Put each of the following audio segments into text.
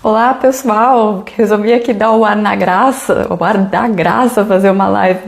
Olá pessoal, resolvi aqui dar o ar na graça, o ar da graça, fazer uma live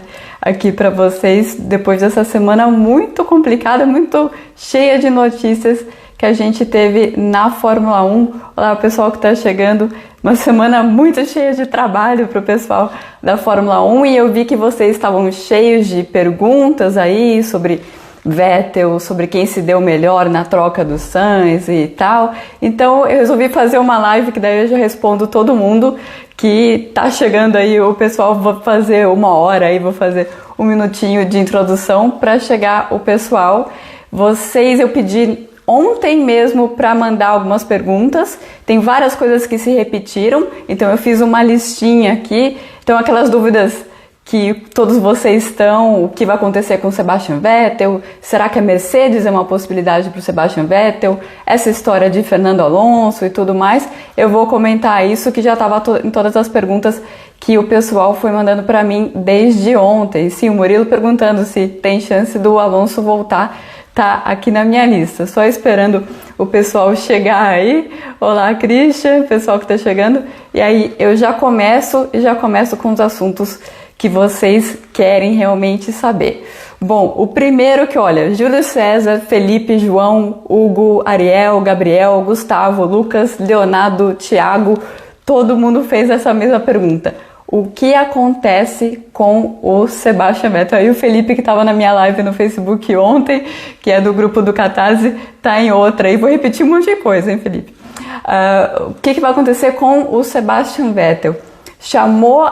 aqui para vocês depois dessa semana muito complicada, muito cheia de notícias que a gente teve na Fórmula 1. Olá pessoal que está chegando, uma semana muito cheia de trabalho para o pessoal da Fórmula 1 e eu vi que vocês estavam cheios de perguntas aí sobre Vettel, sobre quem se deu melhor na troca do Sainz e tal. Então eu resolvi fazer uma live que daí eu já respondo todo mundo que tá chegando aí, o pessoal. Vou fazer uma hora aí, vou fazer um minutinho de introdução para chegar o pessoal. Eu pedi ontem mesmo para mandar algumas perguntas, tem várias coisas que se repetiram, então eu fiz uma listinha aqui. Então aquelas dúvidas que todos vocês estão, o que vai acontecer com o Sebastian Vettel, será que a Mercedes é uma possibilidade para o Sebastian Vettel, essa história de Fernando Alonso e tudo mais, eu vou comentar isso que já estava em todas as perguntas que o pessoal foi mandando para mim desde ontem. Sim, o Murilo perguntando se tem chance do Alonso voltar, tá aqui na minha lista, só esperando o pessoal chegar aí. Olá Christian, pessoal que está chegando, e aí eu já começo com os assuntos que vocês querem realmente saber. Bom, o primeiro que, olha, Júlio César, Felipe, João, Hugo, Ariel, Gabriel, Gustavo, Lucas, Leonardo, Thiago, todo mundo fez essa mesma pergunta. O que acontece com o Sebastian Vettel? Aí o Felipe, que estava na minha live no Facebook ontem, que é do grupo do Catarse, tá em outra. E vou repetir um monte de coisa, hein, Felipe? O que vai acontecer com o Sebastian Vettel? Chamou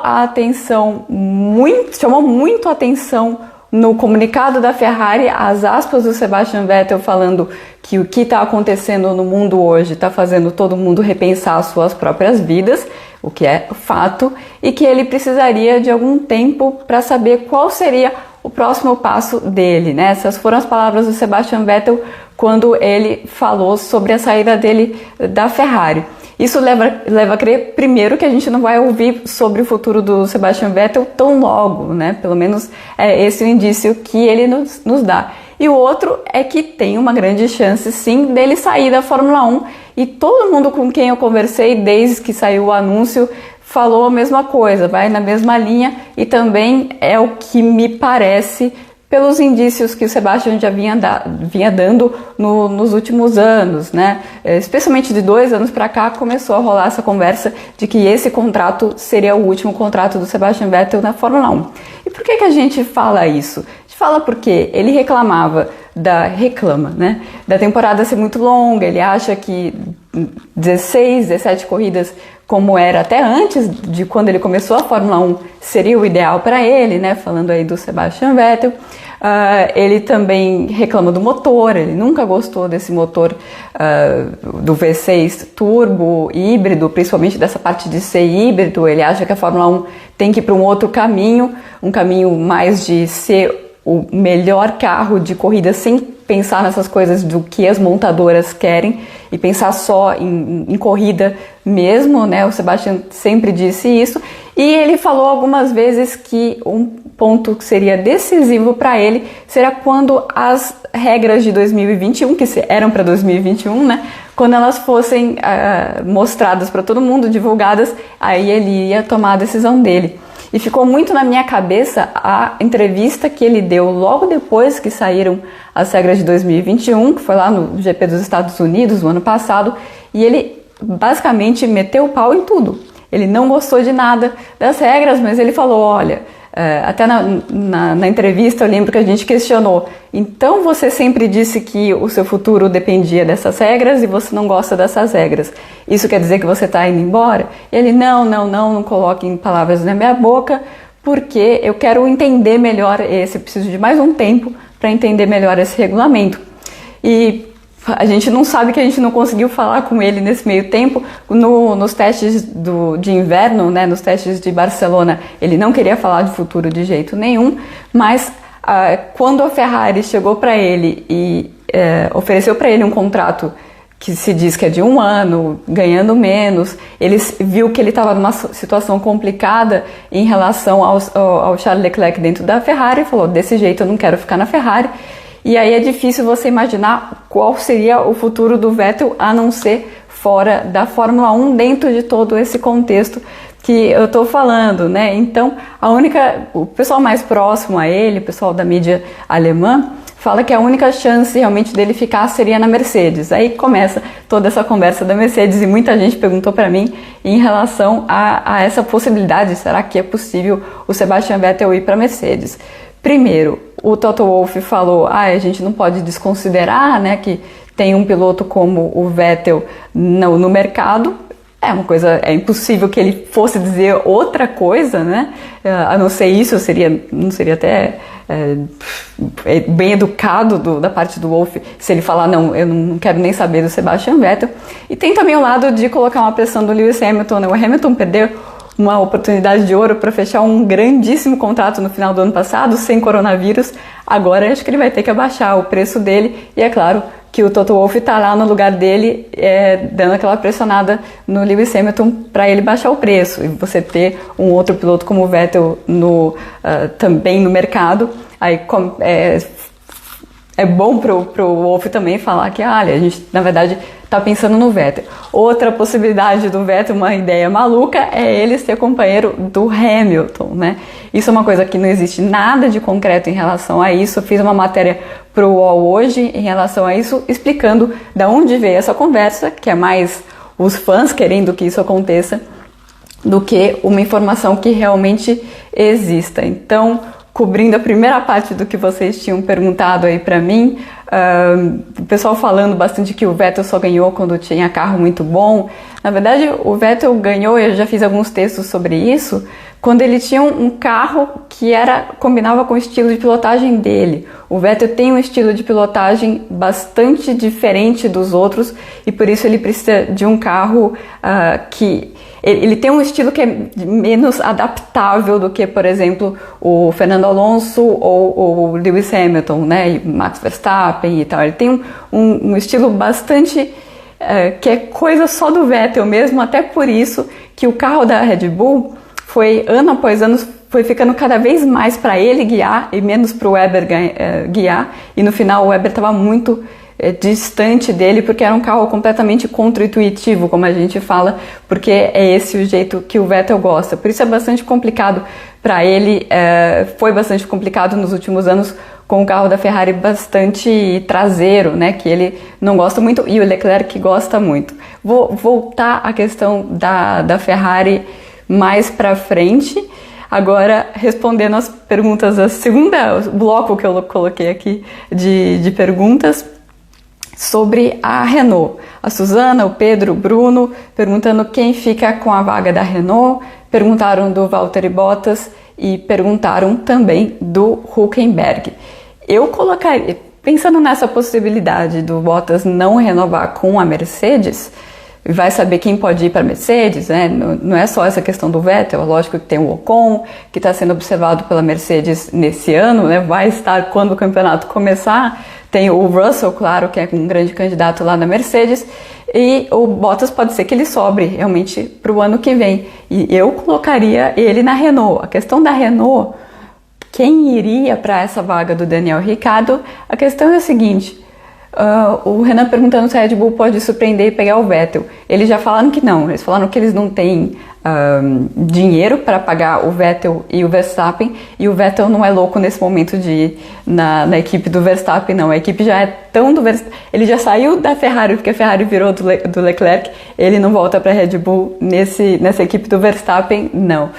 muito a atenção no comunicado da Ferrari, as aspas do Sebastian Vettel falando que o que está acontecendo no mundo hoje está fazendo todo mundo repensar as suas próprias vidas, o que é fato, e que ele precisaria de algum tempo para saber qual seria o próximo passo dele, né? Essas foram as palavras do Sebastian Vettel quando ele falou sobre a saída dele da Ferrari. Isso leva a crer, primeiro, que a gente não vai ouvir sobre o futuro do Sebastian Vettel tão logo, né? Pelo menos é esse o indício que ele nos dá. E o outro é que tem uma grande chance, sim, dele sair da Fórmula 1. E todo mundo com quem eu conversei, desde que saiu o anúncio, falou a mesma coisa, vai na mesma linha. E também é o que me parece pelos indícios que o Sebastian já vinha dando nos últimos anos, né? Especialmente de 2 anos para cá, começou a rolar essa conversa de que esse contrato seria o último contrato do Sebastian Vettel na Fórmula 1. E por que a gente fala isso? A gente fala porque ele reclama, né? Da temporada ser muito longa, ele acha que 16, 17 corridas, como era até antes de quando ele começou a Fórmula 1, seria o ideal para ele, né? Falando aí do Sebastian Vettel. Ele também reclama do motor, ele nunca gostou desse motor do V6 turbo híbrido, principalmente dessa parte de ser híbrido. Ele acha que a Fórmula 1 tem que ir para um outro caminho, um caminho mais de ser o melhor carro de corrida sem pensar nessas coisas do que as montadoras querem e pensar só em corrida mesmo, né? O Sebastian sempre disse isso, e ele falou algumas vezes que um ponto que seria decisivo para ele será quando as regras de 2021, que eram para 2021, né? Quando elas fossem mostradas para todo mundo, divulgadas, aí ele ia tomar a decisão dele. E ficou muito na minha cabeça a entrevista que ele deu logo depois que saíram as regras de 2021, que foi lá no GP dos Estados Unidos, no ano passado, e ele basicamente meteu o pau em tudo. Ele não gostou de nada das regras, mas ele falou, olha, até na entrevista eu lembro que a gente questionou, então você sempre disse que o seu futuro dependia dessas regras e você não gosta dessas regras, isso quer dizer que você está indo embora? E ele, não coloque palavras na minha boca, porque eu quero entender melhor eu preciso de mais um tempo para entender melhor esse regulamento. E a gente não sabe que a gente não conseguiu falar com ele nesse meio tempo. Nos testes de inverno, né, nos testes de Barcelona, ele não queria falar de futuro de jeito nenhum, mas quando a Ferrari chegou para ele e ofereceu para ele um contrato que se diz que é de 1 ano, ganhando menos, ele viu que ele estava numa situação complicada em relação ao Charles Leclerc dentro da Ferrari e falou, desse jeito eu não quero ficar na Ferrari. E aí é difícil você imaginar qual seria o futuro do Vettel a não ser fora da Fórmula 1 dentro de todo esse contexto que eu estou falando, né? Então, o pessoal mais próximo a ele, o pessoal da mídia alemã, fala que a única chance realmente dele ficar seria na Mercedes. Aí começa toda essa conversa da Mercedes e muita gente perguntou para mim em relação a essa possibilidade. Será que é possível o Sebastian Vettel ir para a Mercedes? Primeiro, o Toto Wolff falou, a gente não pode desconsiderar, né, que tem um piloto como o Vettel no mercado. É impossível que ele fosse dizer outra coisa, né? A não ser isso, não seria até bem educado da parte do Wolff se ele falar, não, eu não quero nem saber do Sebastian Vettel. E tem também o lado de colocar uma pressão do Lewis Hamilton, né? O Hamilton perdeu uma oportunidade de ouro para fechar um grandíssimo contrato no final do ano passado, sem coronavírus. Agora acho que ele vai ter que abaixar o preço dele e é claro que o Toto Wolff está lá no lugar dele, dando aquela pressionada no Lewis Hamilton para ele baixar o preço. E você ter um outro piloto como o Vettel também no mercado, aí é bom pro Wolff também falar que, olha, a gente na verdade está pensando no Vettel. Outra possibilidade do Vettel, uma ideia maluca, é ele ser companheiro do Hamilton, né? Isso é uma coisa que não existe nada de concreto em relação a isso. Eu fiz uma matéria para o UOL hoje em relação a isso, explicando de onde veio essa conversa, que é mais os fãs querendo que isso aconteça, do que uma informação que realmente exista. Então, cobrindo a primeira parte do que vocês tinham perguntado aí para mim, o pessoal falando bastante que o Vettel só ganhou quando tinha carro muito bom. Na verdade, o Vettel ganhou, eu já fiz alguns textos sobre isso, quando ele tinha um carro que combinava com o estilo de pilotagem dele. O Vettel tem um estilo de pilotagem bastante diferente dos outros e por isso ele precisa de um carro que... Ele tem um estilo que é menos adaptável do que, por exemplo, o Fernando Alonso ou o Lewis Hamilton, né, e Max Verstappen e tal. Ele tem um estilo bastante... que é coisa só do Vettel mesmo, até por isso que o carro da Red Bull foi, ano após ano, foi ficando cada vez mais para ele guiar e menos para o Weber guiar. E no final o Weber estava muito distante dele, porque era um carro completamente contra-intuitivo, como a gente fala, porque é esse o jeito que o Vettel gosta. Por isso é bastante complicado para ele, foi bastante complicado nos últimos anos com o carro da Ferrari bastante traseiro, né, que ele não gosta muito, e o Leclerc gosta muito. Vou voltar à questão da Ferrari mais para frente. Agora, respondendo as perguntas, a segunda bloco que eu coloquei aqui de perguntas, sobre a Renault. A Suzana, o Pedro, o Bruno, perguntando quem fica com a vaga da Renault, perguntaram do Valtteri Bottas e perguntaram também do Hülkenberg. Eu colocaria, pensando nessa possibilidade do Bottas não renovar com a Mercedes, vai saber quem pode ir para a Mercedes, né? Não é só essa questão do Vettel, lógico que tem o Ocon, que está sendo observado pela Mercedes nesse ano, né? Vai estar quando o campeonato começar. Tem o Russell, claro, que é um grande candidato lá na Mercedes, e o Bottas pode ser que ele sobre realmente para o ano que vem. E eu colocaria ele na Renault. A questão da Renault, quem iria para essa vaga do Daniel Ricciardo, a questão é a seguinte, o Renan perguntando se a Red Bull pode surpreender e pegar o Vettel. Eles já falaram que não, eles falaram que eles não têm dinheiro para pagar o Vettel e o Verstappen, e o Vettel não é louco nesse momento de ir na equipe do Verstappen, não. A equipe já é tão do Verstappen, ele já saiu da Ferrari, porque a Ferrari virou do Leclerc, ele não volta para a Red Bull nessa equipe do Verstappen, não.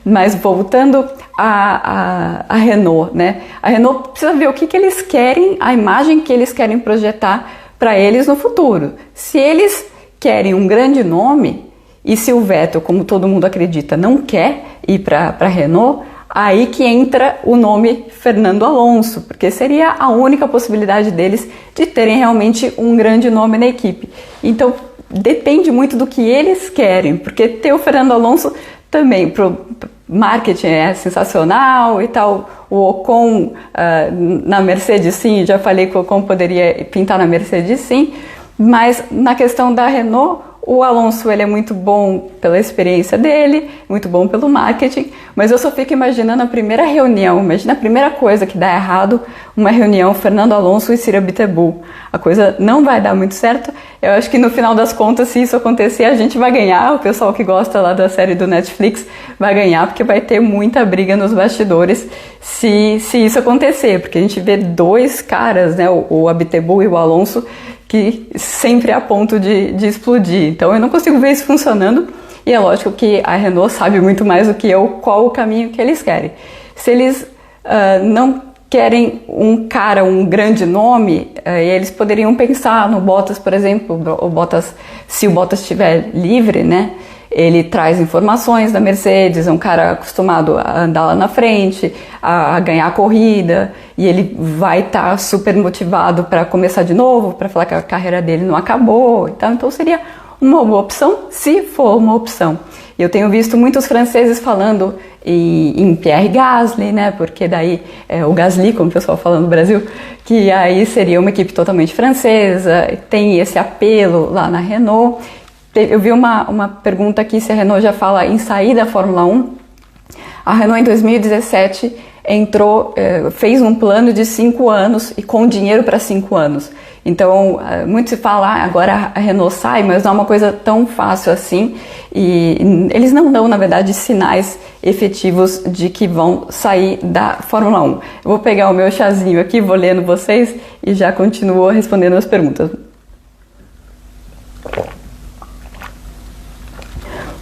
Mas voltando a Renault, né? A Renault precisa ver o que eles querem, a imagem que eles querem projetar para eles no futuro. Se eles querem um grande nome, e se o Vettel, como todo mundo acredita, não quer ir para a Renault, aí que entra o nome Fernando Alonso, porque seria a única possibilidade deles de terem realmente um grande nome na equipe. Então, depende muito do que eles querem, porque ter o Fernando Alonso também, pro marketing é sensacional e tal. O Ocon na Mercedes, sim, já falei que o Ocon poderia pintar na Mercedes, sim, mas na questão da Renault, O Alonso, ele é muito bom pela experiência dele, muito bom pelo marketing, mas eu só fico imaginando a primeira reunião, imagina a primeira coisa que dá errado, uma reunião Fernando Alonso e Ciro Abiteboul. A coisa não vai dar muito certo. Eu acho que no final das contas, se isso acontecer, a gente vai ganhar, o pessoal que gosta lá da série do Netflix vai ganhar, porque vai ter muita briga nos bastidores se isso acontecer, porque a gente vê dois caras, né, o Abiteboul e o Alonso, que sempre é a ponto de explodir. Então eu não consigo ver isso funcionando, e é lógico que a Renault sabe muito mais do que eu qual o caminho que eles querem. Se eles não querem um cara, um grande nome, eles poderiam pensar no Bottas, por exemplo. O Bottas, se o Bottas estiver livre, né, ele traz informações da Mercedes, é um cara acostumado a andar lá na frente, a ganhar a corrida, e ele vai estar super motivado para começar de novo, para falar que a carreira dele não acabou e tal. Então seria uma boa opção, se for uma opção. Eu tenho visto muitos franceses falando em Pierre Gasly, né, porque daí o Gasly, como o pessoal fala no Brasil, que aí seria uma equipe totalmente francesa, tem esse apelo lá na Renault. Eu vi uma pergunta aqui se a Renault já fala em sair da Fórmula 1. A Renault em 2017 fez um plano de 5 anos e com dinheiro para 5 anos. Então, muito se fala, agora a Renault sai, mas não é uma coisa tão fácil assim. E eles não dão, na verdade, sinais efetivos de que vão sair da Fórmula 1. Eu vou pegar o meu chazinho aqui, vou lendo vocês e já continuo respondendo as perguntas.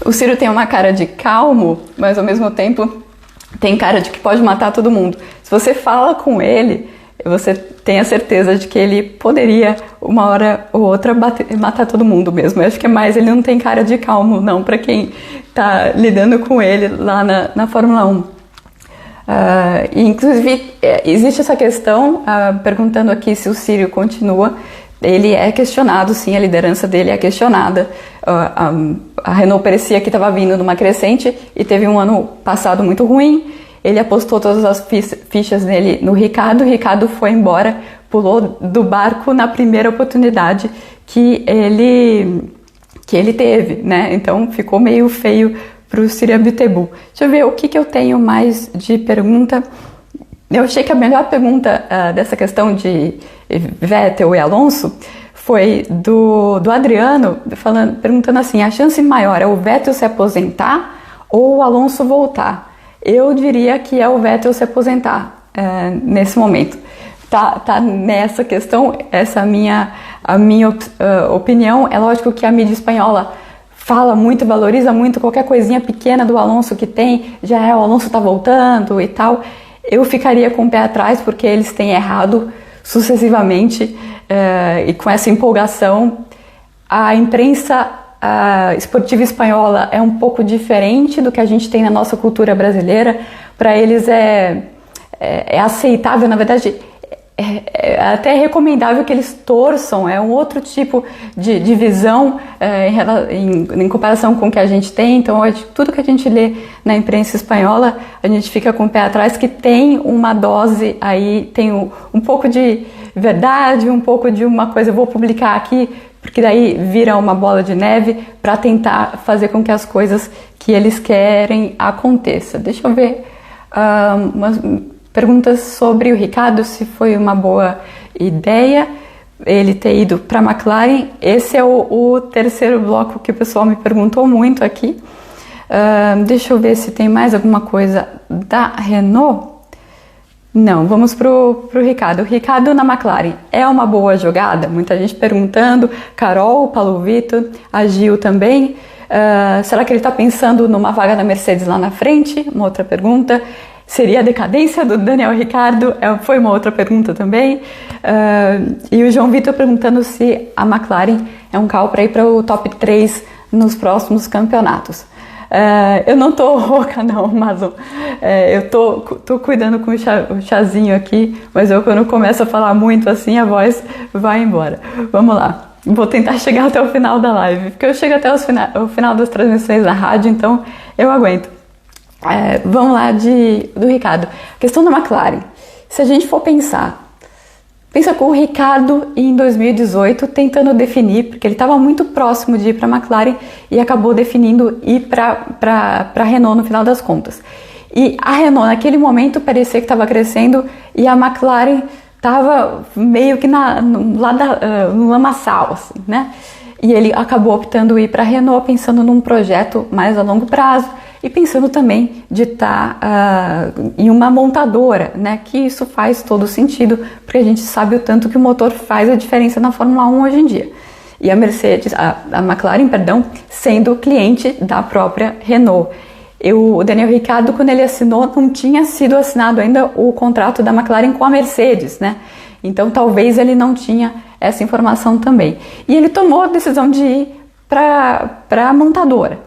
O Ciro tem uma cara de calmo, mas ao mesmo tempo tem cara de que pode matar todo mundo. Se você fala com ele, você tem a certeza de que ele poderia, uma hora ou outra, matar todo mundo mesmo. Eu acho que é mais, ele não tem cara de calmo, não, para quem está lidando com ele lá na Fórmula 1. Inclusive, existe essa questão, perguntando aqui se o Ciro continua. Ele é questionado, sim, a liderança dele é questionada. A Renault parecia que estava vindo numa crescente e teve um ano passado muito ruim. Ele apostou todas as fichas nele no Ricardo. O Ricardo foi embora, pulou do barco na primeira oportunidade que ele teve, né? Então ficou meio feio para o Ciro Abiteboul. Deixa eu ver o que eu tenho mais de pergunta. Eu achei que a melhor pergunta dessa questão de Vettel e Alonso foi do Adriano, perguntando assim: a chance maior é o Vettel se aposentar ou o Alonso voltar? Eu diria que é o Vettel se aposentar nesse momento. Tá nessa questão, essa a minha opinião. É lógico que a mídia espanhola fala muito, valoriza muito qualquer coisinha pequena do Alonso que tem, o Alonso tá voltando e tal. Eu ficaria com o pé atrás, porque eles têm errado sucessivamente, e com essa empolgação. A imprensa esportiva espanhola é um pouco diferente do que a gente tem na nossa cultura brasileira. Para eles é aceitável, na verdade, é até recomendável que eles torçam, é um outro tipo de visão em comparação com o que a gente tem. Então, tudo que a gente lê na imprensa espanhola, a gente fica com o pé atrás, que tem uma dose aí, tem um pouco de verdade, um pouco de uma coisa, eu vou publicar aqui, porque daí vira uma bola de neve para tentar fazer com que as coisas que eles querem aconteçam. Deixa eu ver umas perguntas sobre o Ricardo, se foi uma boa ideia ele ter ido para a McLaren. Esse é o terceiro bloco que o pessoal me perguntou muito aqui. Deixa eu ver se tem mais alguma coisa da Renault. Não, vamos pro Ricardo. O Ricardo na McLaren é uma boa jogada? Muita gente perguntando. Carol, Paulo Vitor, a Gil também. Será que ele está pensando numa vaga na Mercedes lá na frente? Uma outra pergunta. Seria a decadência do Daniel Ricciardo? Foi uma outra pergunta também. E o João Vitor perguntando se a McLaren é um carro para ir para o top 3 nos próximos campeonatos. Eu não tô rouca não, Amazon. Eu tô cuidando com o chazinho aqui, mas quando começo a falar muito assim, a voz vai embora. Vamos lá. Vou tentar chegar até o final da live, porque eu chego até o final das transmissões da rádio, então eu aguento. Vamos lá do Ricardo. Questão da McLaren. Se a gente for pensar Pensa com o Ricciardo em 2018 tentando definir, porque ele estava muito próximo de ir para a McLaren e acabou definindo ir para a Renault no final das contas. E a Renault naquele momento parecia que estava crescendo e a McLaren estava meio que no lamaçal, assim, né? E ele acabou optando ir para a Renault pensando num projeto mais a longo prazo e pensando também de estar em uma montadora, né? Que isso faz todo sentido, porque a gente sabe o tanto que o motor faz a diferença na Fórmula 1 hoje em dia. E a McLaren, sendo cliente da própria Renault. O Daniel Ricciardo, quando ele assinou, não tinha sido assinado ainda o contrato da McLaren com a Mercedes, né? Então talvez ele não tinha essa informação também. E ele tomou a decisão de ir para a montadora.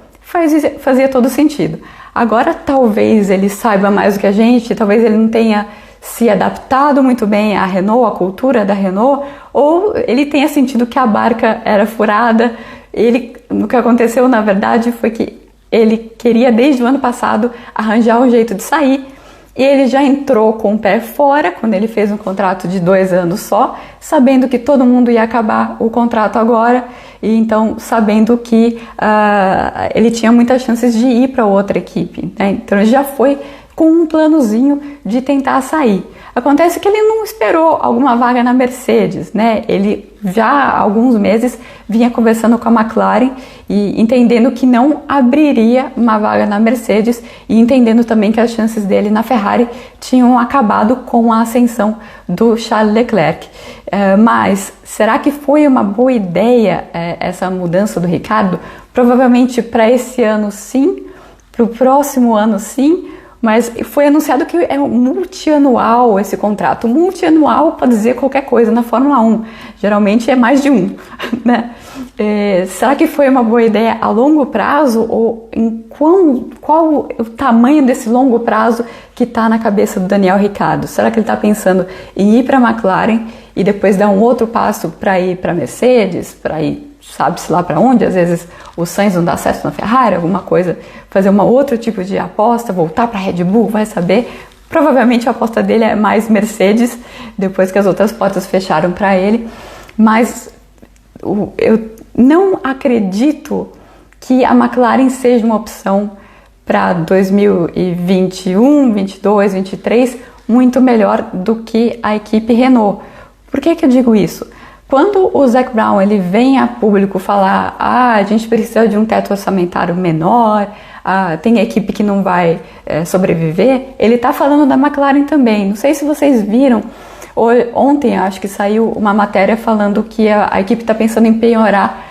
Fazia todo sentido. Agora talvez ele saiba mais do que a gente, talvez ele não tenha se adaptado muito bem à Renault, à cultura da Renault, ou ele tenha sentido que a barca era furada. O que aconteceu, na verdade, foi que ele queria desde o ano passado arranjar um jeito de sair e ele já entrou com o pé fora quando ele fez um contrato de 2 anos só, sabendo que todo mundo ia acabar o contrato agora e então sabendo que ele tinha muitas chances de ir para outra equipe, né? Então ele já foi com um planozinho de tentar sair. Acontece que ele não esperou alguma vaga na Mercedes, né? Ele já há alguns meses vinha conversando com a McLaren e entendendo que não abriria uma vaga na Mercedes e entendendo também que as chances dele na Ferrari tinham acabado com a ascensão do Charles Leclerc. Mas será que foi uma boa ideia essa mudança do Ricciardo? Provavelmente para esse ano sim, para o próximo ano sim. Mas foi anunciado que é multianual esse contrato. Multianual pode dizer qualquer coisa na Fórmula 1. Geralmente é mais de um, né? Será que foi uma boa ideia a longo prazo? Ou qual o tamanho desse longo prazo que está na cabeça do Daniel Ricciardo? Será que ele está pensando em ir para a McLaren e depois dar um outro passo para ir para a Mercedes, para ir sabe-se lá para onde? Às vezes o Sainz não dá certo na Ferrari, alguma coisa, fazer um outro tipo de aposta, voltar para a Red Bull, vai saber. Provavelmente a aposta dele é mais Mercedes, depois que as outras portas fecharam para ele. Mas eu não acredito que a McLaren seja uma opção para 2021, 22, 23 muito melhor do que a equipe Renault. Por que eu digo isso? Quando o Zac Brown ele vem a público falar a gente precisa de um teto orçamentário menor, tem equipe que não vai sobreviver, ele está falando da McLaren também. Não sei se vocês viram, ontem acho que saiu uma matéria falando que a equipe está pensando em penhorar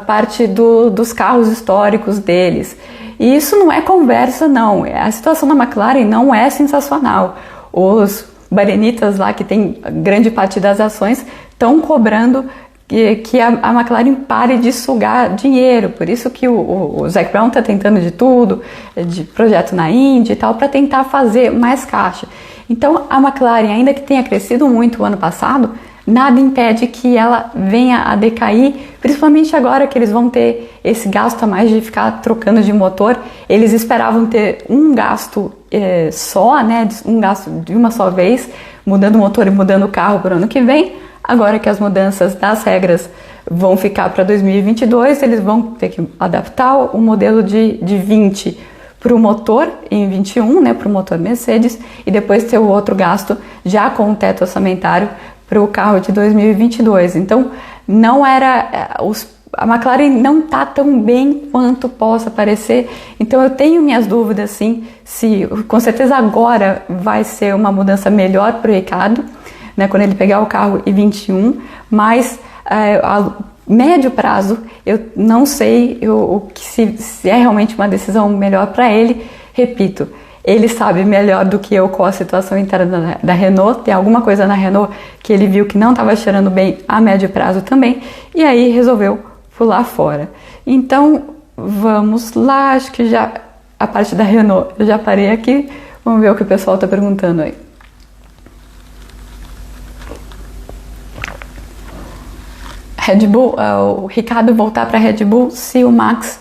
parte dos carros históricos deles. E isso não é conversa, não. A situação da McLaren não é sensacional. Os barenitas lá, que tem grande parte das ações, estão cobrando que a McLaren pare de sugar dinheiro. Por isso que o Zac Brown está tentando de tudo, de projeto na Indy e tal, para tentar fazer mais caixa. Então a McLaren, ainda que tenha crescido muito o ano passado, nada impede que ela venha a decair, principalmente agora que eles vão ter esse gasto a mais de ficar trocando de motor. Eles esperavam ter um gasto só, né, um gasto de uma só vez, mudando o motor e mudando o carro para o ano que vem. Agora que as mudanças das regras vão ficar para 2022, eles vão ter que adaptar o modelo de 20 para o motor em 21, né, para o motor Mercedes, e depois ter o outro gasto já com o teto orçamentário para o carro de 2022. Então, não era a McLaren não está tão bem quanto possa parecer. Então, eu tenho minhas dúvidas, sim, se com certeza agora vai ser uma mudança melhor para o Ricciardo, né, quando ele pegar o carro em 21, mas a médio prazo eu não sei se é realmente uma decisão melhor para ele. Repito, ele sabe melhor do que eu qual a situação interna da Renault. Tem alguma coisa na Renault que ele viu que não estava cheirando bem a médio prazo também, e aí resolveu pular fora. Então vamos lá, acho que já a parte da Renault eu já parei aqui. Vamos ver o que o pessoal está perguntando aí. Red Bull, o Ricciardo voltar para a Red Bull se o Max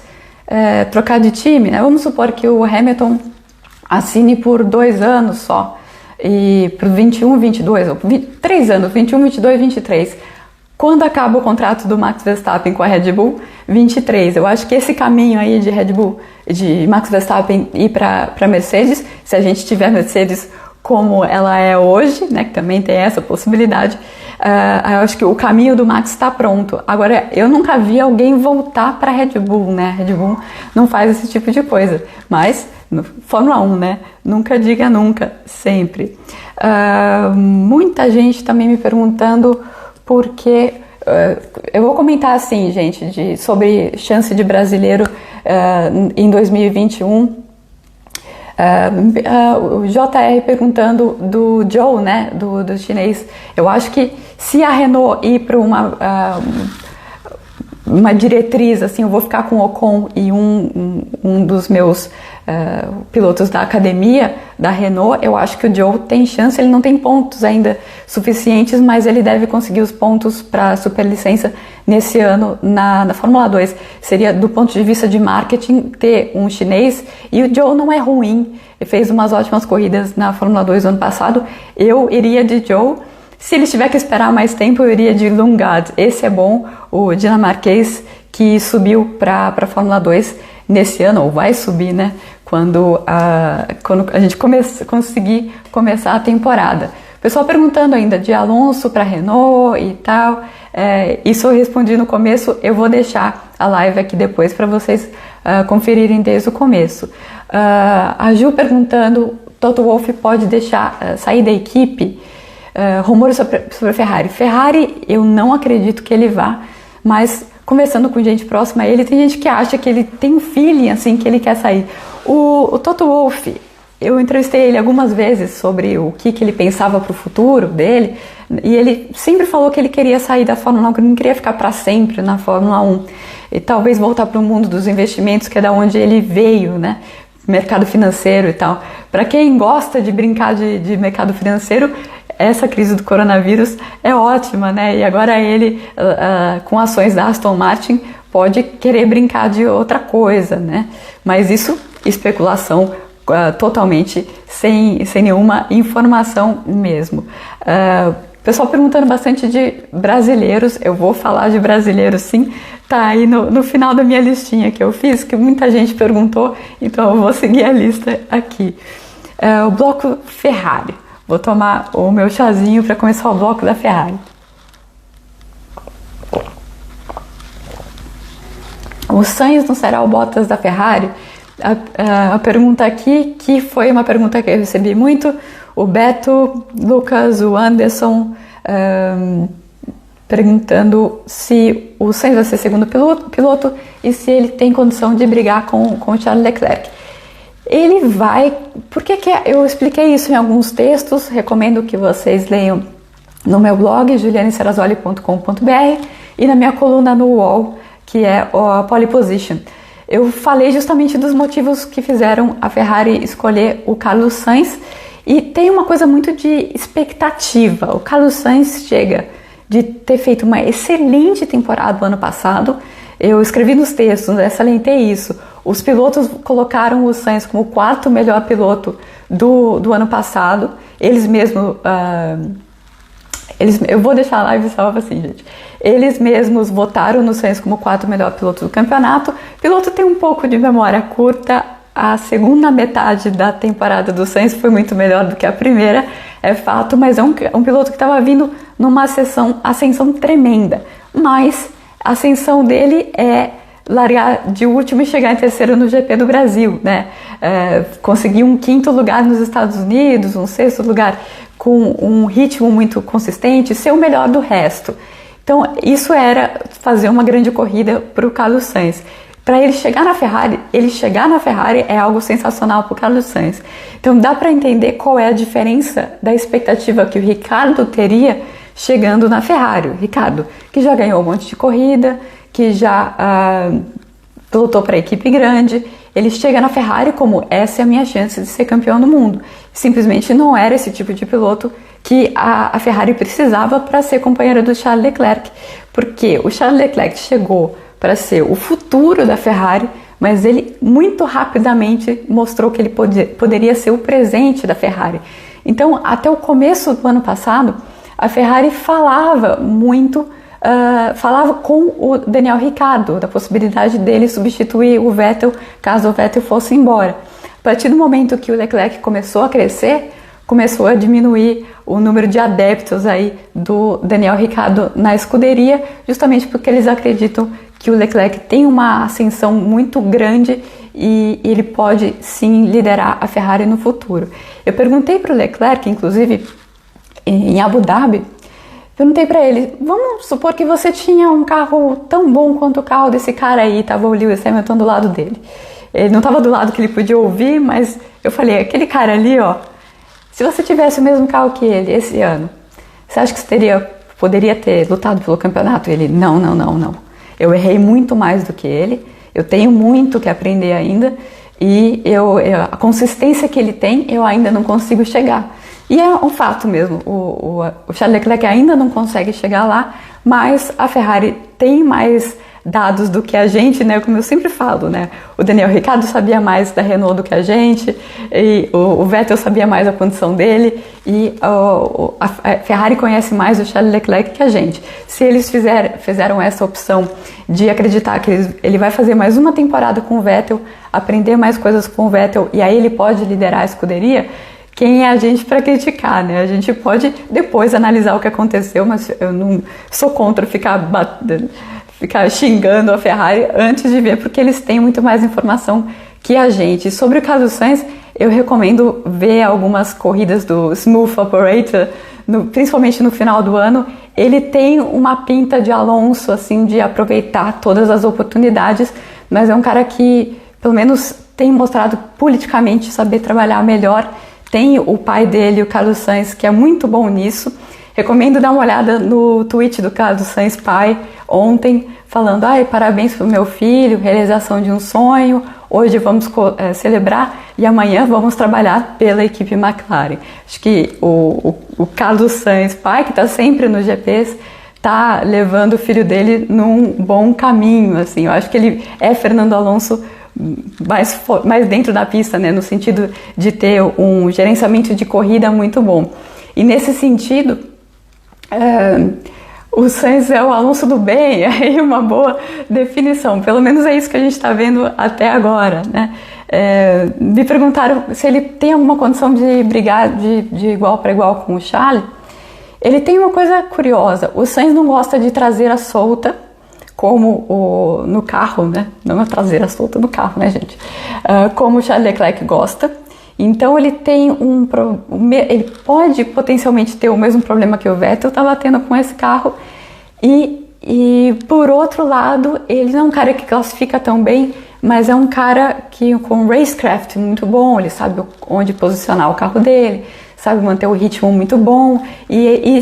trocar de time, né? Vamos supor que o Hamilton assine por 2 anos só e para 21, 22, 3 anos, 21, 22, 23. Quando acaba o contrato do Max Verstappen com a Red Bull? 23. Eu acho que esse caminho aí de Red Bull, de Max Verstappen ir para Mercedes, se a gente tiver Mercedes como ela é hoje, né, que também tem essa possibilidade, eu acho que o caminho do Max está pronto. Agora, eu nunca vi alguém voltar para Red Bull, né? Red Bull não faz esse tipo de coisa, mas no Fórmula 1, né? Nunca diga nunca, sempre. Muita gente também me perguntando porque eu vou comentar assim, gente, sobre chance de brasileiro em 2021. O JR perguntando do Zhou, né, do chinês. Eu acho que se a Renault ir para uma diretriz, assim, eu vou ficar com o Ocon e um dos meus pilotos da academia da Renault, eu acho que o Zhou tem chance. Ele não tem pontos ainda suficientes, mas ele deve conseguir os pontos para a superlicença nesse ano na Fórmula 2. Seria, do ponto de vista de marketing, ter um chinês, e o Zhou não é ruim, ele fez umas ótimas corridas na Fórmula 2 no ano passado. Eu iria de Zhou. Se ele tiver que esperar mais tempo, eu iria de Lundgaard. Esse é bom, o dinamarquês que subiu para a Fórmula 2 nesse ano, ou vai subir, né? Quando a gente conseguir começar a temporada. O pessoal perguntando ainda de Alonso para Renault e tal. Isso eu respondi no começo, eu vou deixar a live aqui depois para vocês conferirem desde o começo. A Ju perguntando, Toto Wolff pode sair da equipe? Rumores sobre a Ferrari. Ferrari, eu não acredito que ele vá, mas conversando com gente próxima a ele, tem gente que acha que ele tem um feeling assim que ele quer sair. O Toto Wolff, eu entrevistei ele algumas vezes sobre o que ele pensava para o futuro dele, e ele sempre falou que ele queria sair da Fórmula 1, que ele não queria ficar para sempre na Fórmula 1, e talvez voltar para o mundo dos investimentos, que é da onde ele veio, né? Mercado financeiro e tal. Para quem gosta de brincar de mercado financeiro, essa crise do coronavírus é ótima, né? E agora ele, com ações da Aston Martin, pode querer brincar de outra coisa, né? Mas isso, especulação totalmente sem nenhuma informação mesmo. Pessoal perguntando bastante de brasileiros, eu vou falar de brasileiros sim, tá aí no final da minha listinha que eu fiz, que muita gente perguntou, então eu vou seguir a lista aqui. O bloco Ferrari. Vou tomar o meu chazinho para começar o bloco da Ferrari. O Sainz não será o Bottas da Ferrari? A pergunta aqui, que foi uma pergunta que eu recebi muito, o Beto, Lucas, o Anderson, perguntando se o Sainz vai ser segundo piloto e se ele tem condição de brigar com o Charles Leclerc. Ele vai, porque eu expliquei isso em alguns textos, recomendo que vocês leiam no meu blog, julianeserrazoli.com.br, e na minha coluna no UOL, que é a Pole Position. Eu falei justamente dos motivos que fizeram a Ferrari escolher o Carlos Sainz, e tem uma coisa muito de expectativa. O Carlos Sainz chega de ter feito uma excelente temporada no ano passado. Eu escrevi nos textos, salientei isso. Os pilotos colocaram o Sainz como o quarto melhor piloto do ano passado. Eles mesmos... eu vou deixar a live salva assim, gente. Eles mesmos votaram no Sainz como o quarto melhor piloto do campeonato. O piloto tem um pouco de memória curta. A segunda metade da temporada do Sainz foi muito melhor do que a primeira, é fato, mas é um piloto que estava vindo numa ascensão tremenda. Mas a ascensão dele é largar de último e chegar em terceiro no GP do Brasil, né? Conseguir um quinto lugar nos Estados Unidos, um sexto lugar com um ritmo muito consistente, ser o melhor do resto. Então, isso era fazer uma grande corrida para o Carlos Sainz. Para ele chegar na Ferrari é algo sensacional para o Carlos Sainz. Então, dá para entender qual é a diferença da expectativa que o Ricciardo teria chegando na Ferrari. O Ricciardo, que já ganhou um monte de corrida, que já lutou para a equipe grande, ele chega na Ferrari como essa é a minha chance de ser campeão do mundo. Simplesmente não era esse tipo de piloto que a Ferrari precisava para ser companheira do Charles Leclerc, porque o Charles Leclerc chegou para ser o futuro da Ferrari, mas ele muito rapidamente mostrou que ele poderia ser o presente da Ferrari. Então, até o começo do ano passado, a Ferrari falava muito, falava com o Daniel Ricciardo, da possibilidade dele substituir o Vettel, caso o Vettel fosse embora. A partir do momento que o Leclerc começou a crescer, começou a diminuir o número de adeptos aí do Daniel Ricciardo na escuderia, justamente porque eles acreditam que o Leclerc tem uma ascensão muito grande e ele pode sim liderar a Ferrari no futuro. Eu perguntei para o Leclerc, inclusive em Abu Dhabi, perguntei para ele, vamos supor que você tinha um carro tão bom quanto o carro desse cara aí, estava o Lewis Hamilton do lado dele. Ele não estava do lado que ele podia ouvir, mas eu falei, aquele cara ali, ó, se você tivesse o mesmo carro que ele esse ano, você acha que você poderia ter lutado pelo campeonato? Ele, não. Eu errei muito mais do que ele, eu tenho muito que aprender ainda e a consistência que ele tem, eu ainda não consigo chegar. E é um fato mesmo, o Charles Leclerc ainda não consegue chegar lá, mas a Ferrari tem mais dados do que a gente, né? Como eu sempre falo, né? O Daniel Ricciardo sabia mais da Renault do que a gente, e o Vettel sabia mais a condição dele, e a Ferrari conhece mais o Charles Leclerc que a gente. Se eles fizeram essa opção de acreditar que ele vai fazer mais uma temporada com o Vettel, aprender mais coisas com o Vettel, e aí ele pode liderar a escuderia, quem é a gente para criticar, né? A gente pode depois analisar o que aconteceu, mas eu não sou contra ficar xingando a Ferrari antes de ver, porque eles têm muito mais informação que a gente. Sobre o Carlos Sainz, eu recomendo ver algumas corridas do Smooth Operator, principalmente no final do ano. Ele tem uma pinta de Alonso, assim, de aproveitar todas as oportunidades, mas é um cara que, pelo menos, tem mostrado politicamente saber trabalhar melhor. Tem o pai dele, o Carlos Sainz, que é muito bom nisso. Recomendo dar uma olhada no tweet do Carlos Sainz pai ontem, falando, parabéns pro meu filho, realização de um sonho, hoje vamos celebrar e amanhã vamos trabalhar pela equipe McLaren. Acho que o Carlos Sainz pai, que está sempre nos GPs, está levando o filho dele num bom caminho, assim. Eu acho que ele é Fernando Alonso mais dentro da pista, né, no sentido de ter um gerenciamento de corrida muito bom. E nesse sentido, o Sainz é o Alonso do bem, aí uma boa definição, pelo menos é isso que a gente está vendo até agora, né? Me perguntaram se ele tem alguma condição de brigar de igual para igual com o Charles. Ele tem uma coisa curiosa, o Sainz não gosta de traseira solta, como no carro, né? Não é traseira solta no carro, né, gente? Como o Charles Leclerc gosta. Então ele tem ele pode potencialmente ter o mesmo problema que o Vettel estava tendo com esse carro e por outro lado ele não é um cara que classifica tão bem, mas é um cara que com racecraft muito bom, ele sabe onde posicionar o carro dele, sabe manter o ritmo muito bom e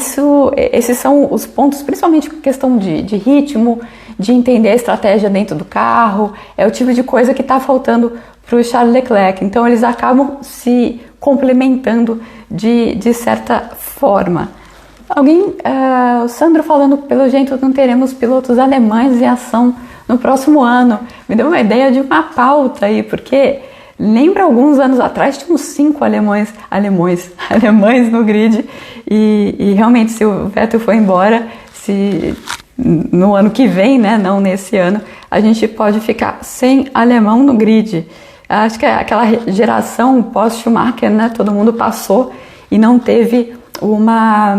esses são os pontos, principalmente com questão de ritmo, de entender a estratégia dentro do carro, é o tipo de coisa que está faltando para o Charles Leclerc. Então eles acabam se complementando de certa forma. O Sandro falando, pelo jeito não teremos pilotos alemães em ação no próximo ano. Me deu uma ideia de uma pauta aí, porque lembra alguns anos atrás tinha uns 5 alemães no grid e realmente se o Vettel for embora, no ano que vem, né, não nesse ano, a gente pode ficar sem alemão no grid. Acho que aquela geração pós-Schumacher, né, todo mundo passou e não teve uma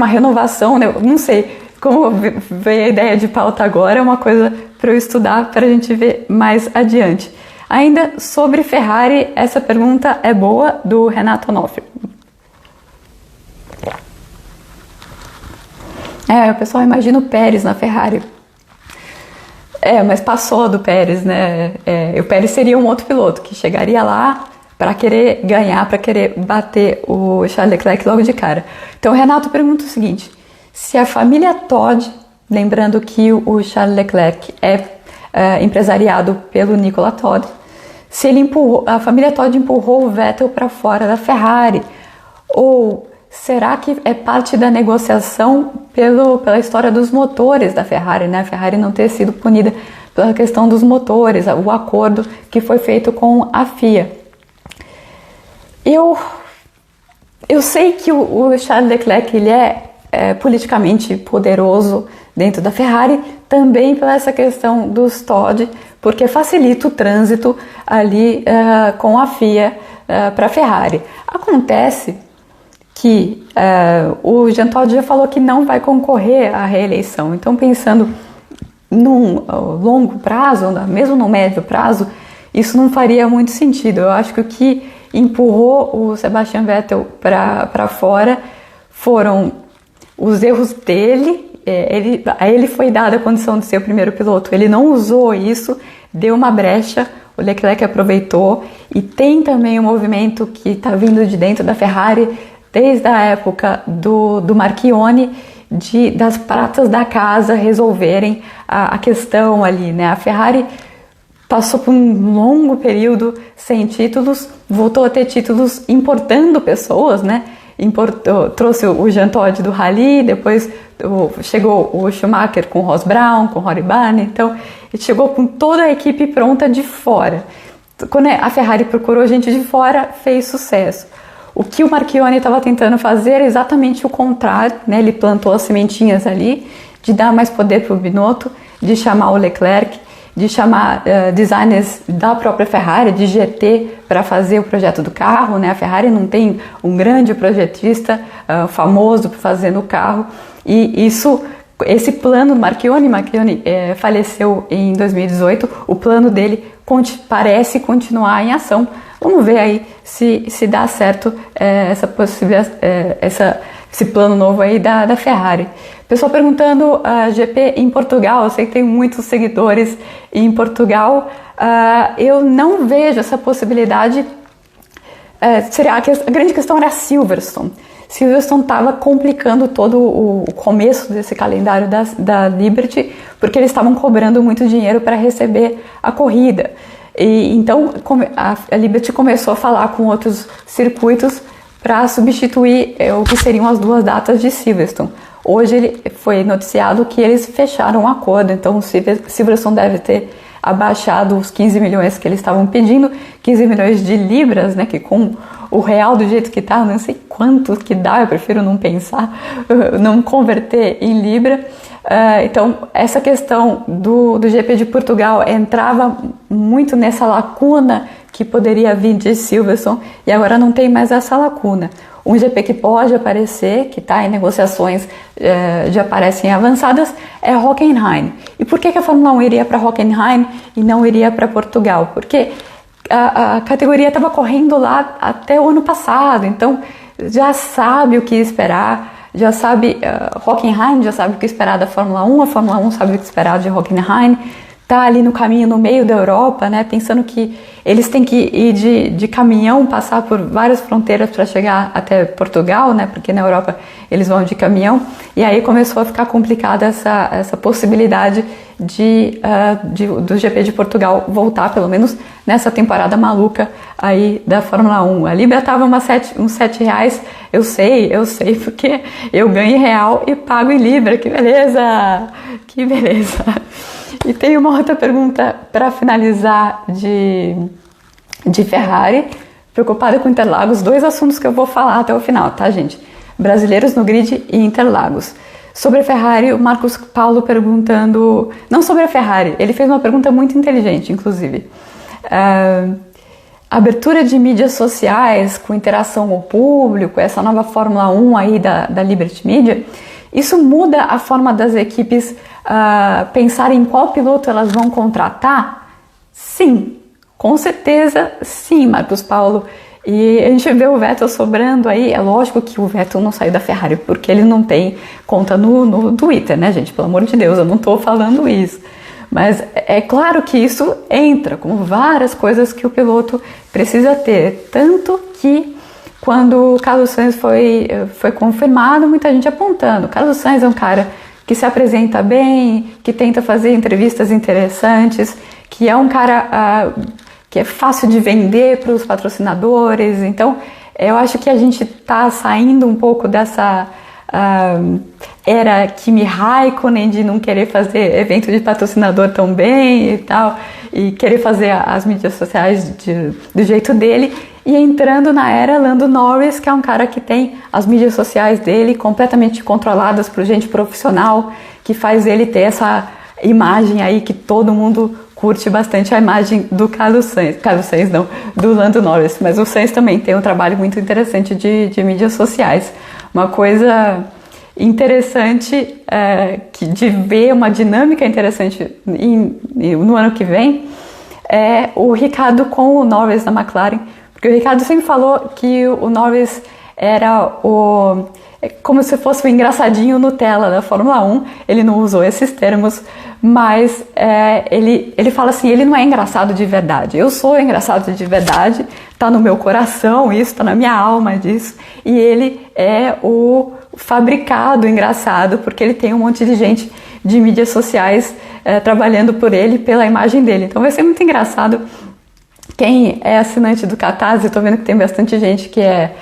renovação, né? Não sei como veio a ideia de pauta agora, é uma coisa para eu estudar para a gente ver mais adiante. Ainda sobre Ferrari, essa pergunta é boa, do Renato Onofre. O pessoal imagina o Pérez na Ferrari. Mas passou do Pérez, né? O Pérez seria um outro piloto que chegaria lá para querer ganhar, para querer bater o Charles Leclerc logo de cara. Então o Renato pergunta o seguinte, se a família Todd, lembrando que o Charles Leclerc é empresariado pelo Nicolas Todd, se a família Todd empurrou o Vettel para fora da Ferrari, ou será que é parte da negociação pela história dos motores da Ferrari, né? A Ferrari não ter sido punida pela questão dos motores, o acordo que foi feito com a FIA. Eu sei que o Charles Leclerc ele é politicamente poderoso dentro da Ferrari, também pela essa questão dos TOD, porque facilita o trânsito ali com a FIA para a Ferrari. Acontece que o Jean Todt já falou que não vai concorrer à reeleição, então pensando num longo prazo, mesmo no médio prazo, isso não faria muito sentido. Eu acho que o que empurrou o Sebastian Vettel para fora foram os erros dele. A ele foi dada a condição de ser o primeiro piloto, ele não usou isso, deu uma brecha, o Leclerc aproveitou, e tem também um movimento que está vindo de dentro da Ferrari desde a época do Marchionne, das pratas da casa resolverem a questão ali, né? A Ferrari passou por um longo período sem títulos, voltou a ter títulos importando pessoas, né? Trouxe o Jean Todt do Rally, depois chegou o Schumacher com o Ross Brawn, com o Rory Byrne, então ele chegou com toda a equipe pronta de fora. Quando a Ferrari procurou gente de fora, fez sucesso. O que o Marchionne estava tentando fazer é exatamente o contrário, né? Ele plantou as sementinhas ali, de dar mais poder para o Binotto, de chamar o Leclerc, de chamar designers da própria Ferrari, de GT, para fazer o projeto do carro, né? A Ferrari não tem um grande projetista famoso para fazer no carro, e esse plano do Marchionne faleceu em 2018, o plano dele parece continuar em ação. Vamos ver aí se dá certo esse plano novo aí da Ferrari. Pessoal perguntando GP em Portugal, eu sei que tem muitos seguidores em Portugal, eu não vejo essa possibilidade. A grande questão era Silverstone. Silverstone estava complicando todo o começo desse calendário da Liberty, porque eles estavam cobrando muito dinheiro para receber a corrida. E então a Liberty começou a falar com outros circuitos para substituir o que seriam as duas datas de Silverstone. Hoje foi noticiado que eles fecharam um acordo, então o Silverstone deve ter abaixado os 15 milhões que eles estavam pedindo, 15 milhões de libras, né, que com o real do jeito que está, eu não sei quanto que dá, eu prefiro não pensar, não converter em libra. Então essa questão do GP de Portugal entrava muito nessa lacuna que poderia vir de Silverstone, e agora não tem mais essa lacuna. Um GP que pode aparecer, que está em negociações, já parecem avançadas, é Hockenheim. E por que a Fórmula 1 iria para Hockenheim e não iria para Portugal? Porque a categoria estava correndo lá até o ano passado, então já sabe o que esperar, já sabe, Hockenheim já sabe o que esperar da Fórmula 1, a Fórmula 1 sabe o que esperar de Hockenheim, está ali no caminho, no meio da Europa, né, pensando que eles têm que ir de caminhão, passar por várias fronteiras para chegar até Portugal, né, porque na Europa eles vão de caminhão, e aí começou a ficar complicada essa possibilidade do GP de Portugal voltar, pelo menos nessa temporada maluca aí da Fórmula 1. A Libra estava uns R$7, eu sei, porque eu ganho em real e pago em Libra, que beleza, que beleza. E tem uma outra pergunta para finalizar de Ferrari, preocupada com Interlagos, 2 assuntos que eu vou falar até o final, tá, gente? Brasileiros no grid e Interlagos. Sobre a Ferrari, o Marcos Paulo perguntando, não sobre a Ferrari, ele fez uma pergunta muito inteligente, inclusive. Abertura de mídias sociais com interação com o público, essa nova Fórmula 1 aí da Liberty Media, isso muda a forma das equipes pensarem em qual piloto elas vão contratar? Sim, com certeza sim, Marcos Paulo. E a gente vê o Vettel sobrando aí, é lógico que o Vettel não saiu da Ferrari porque ele não tem conta no Twitter, né, gente? Pelo amor de Deus, eu não tô falando isso. Mas é claro que isso entra como várias coisas que o piloto precisa ter. Tanto que quando o Carlos Sainz foi confirmado, muita gente apontando. O Carlos Sainz é um cara que se apresenta bem, que tenta fazer entrevistas interessantes, que é um cara que é fácil de vender para os patrocinadores. Então, eu acho que a gente está saindo um pouco dessa era Kimi Raikkonen de não querer fazer evento de patrocinador tão bem e tal, e querer fazer as mídias sociais do jeito dele, e entrando na era Lando Norris, que é um cara que tem as mídias sociais dele completamente controladas por gente profissional, que faz ele ter essa imagem aí que todo mundo curte bastante, a imagem do Carlos Sainz não, do Lando Norris, mas o Sainz também tem um trabalho muito interessante de mídias sociais. Uma coisa interessante de ver, uma dinâmica interessante no ano que vem, é o Ricciardo com o Norris da McLaren, porque o Ricciardo sempre falou que o Norris era como se fosse o engraçadinho Nutella da Fórmula 1, ele não usou esses termos, mas ele fala assim, ele não é engraçado de verdade, eu sou engraçado de verdade, tá no meu coração isso, tá na minha alma disso, e ele é o fabricado engraçado, porque ele tem um monte de gente de mídias sociais trabalhando por ele, pela imagem dele, então vai ser muito engraçado. Quem é assinante do Catarse, estou vendo que tem bastante gente que é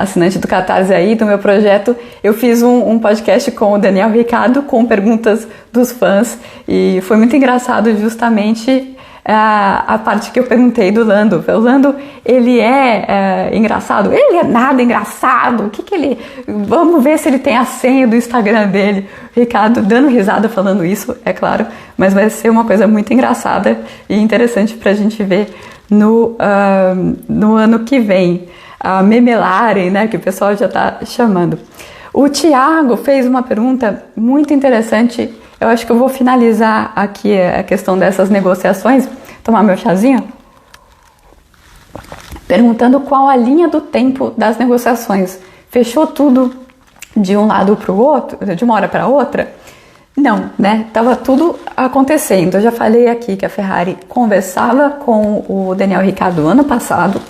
assinante do Catarse aí, do meu projeto. Eu fiz um podcast com o Daniel Ricciardo, com perguntas dos fãs, e foi muito engraçado justamente a parte que eu perguntei do Lando. O Lando, ele é engraçado? Ele é nada engraçado. Vamos ver se ele tem a senha do Instagram dele. O Ricciardo dando risada falando isso, é claro, mas vai ser uma coisa muito engraçada e interessante pra gente ver no ano que vem. A Memelare, né, que o pessoal já está chamando. O Thiago fez uma pergunta muito interessante. Eu acho que eu vou finalizar aqui a questão dessas negociações. Tomar meu chazinho. Perguntando qual a linha do tempo das negociações. Fechou tudo de um lado para o outro, de uma hora para outra? Não, né? Tava tudo acontecendo. Eu já falei aqui que a Ferrari conversava com o Daniel Ricciardo ano passado,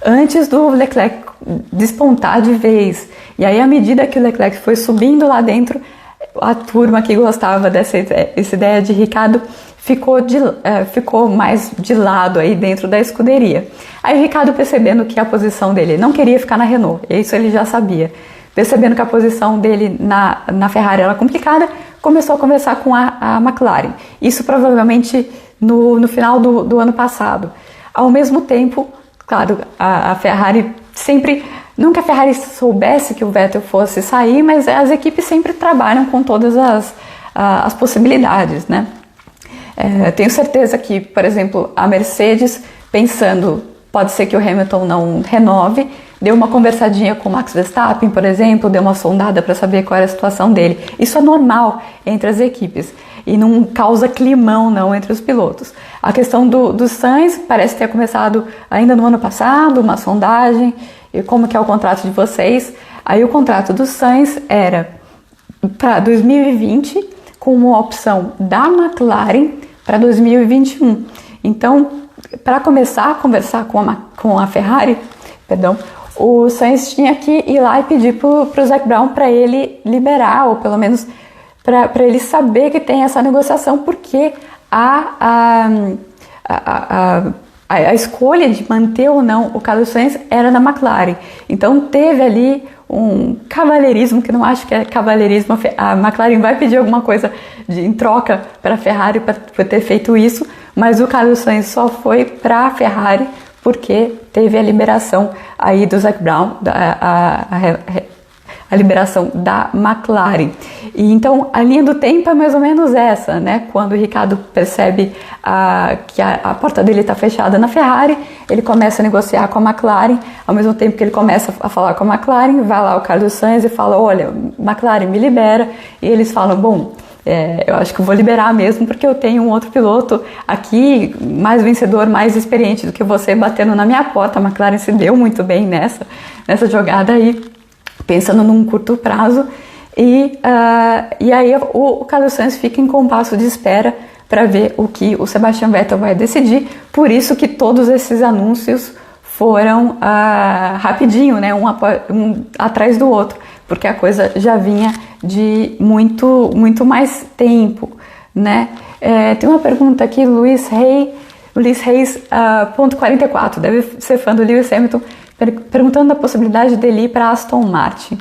antes do Leclerc despontar de vez. E aí, à medida que o Leclerc foi subindo lá dentro, a turma que gostava dessa ideia de Ricciardo ficou mais de lado aí dentro da escuderia. Aí o Ricciardo, percebendo que a posição dele não queria ficar na Renault, isso ele já sabia, percebendo que a posição dele na Ferrari era complicada, começou a conversar com a McLaren. Isso provavelmente no final do ano passado. Ao mesmo tempo, claro, a Ferrari sempre... Não que a Ferrari soubesse que o Vettel fosse sair, mas as equipes sempre trabalham com todas as possibilidades, né? Tenho certeza que, por exemplo, a Mercedes, pensando, pode ser que o Hamilton não renove, deu uma conversadinha com o Max Verstappen, por exemplo, deu uma sondada para saber qual era a situação dele. Isso é normal entre as equipes e não causa climão não entre os pilotos. A questão do Sainz parece ter começado ainda no ano passado, uma sondagem, e como que é o contrato de vocês. Aí o contrato do Sainz era para 2020, com uma opção da McLaren para 2021. Então, para começar a conversar com a Ferrari, o Sainz tinha que ir lá e pedir para o Zac Brown para ele liberar, ou pelo menos para ele saber que tem essa negociação, porque a escolha de manter ou não o Carlos Sainz era da McLaren. Então teve ali um cavalheirismo, que não acho que é cavalheirismo, a McLaren vai pedir alguma coisa em troca para a Ferrari por ter feito isso, mas o Carlos Sainz só foi para a Ferrari porque teve a liberação aí do Zac Brown, a liberação da McLaren. E então a linha do tempo é mais ou menos essa, né? Quando o Ricciardo percebe que a porta dele está fechada na Ferrari, ele começa a negociar com a McLaren. Ao mesmo tempo que ele começa a falar com a McLaren, vai lá o Carlos Sainz e fala: olha, McLaren, me libera. E eles falam: bom, eu acho que eu vou liberar mesmo, porque eu tenho um outro piloto aqui, mais vencedor, mais experiente do que você, batendo na minha porta. A McLaren se deu muito bem nessa jogada aí, pensando num curto prazo, e aí o Carlos Sainz fica em compasso de espera para ver o que o Sebastian Vettel vai decidir. Por isso que todos esses anúncios foram rapidinho, né, um atrás do outro, porque a coisa já vinha de muito, muito mais tempo, né? Tem uma pergunta aqui, Luiz Reis, ponto 44, deve ser fã do Lewis Hamilton, perguntando a possibilidade dele ir para Aston Martin.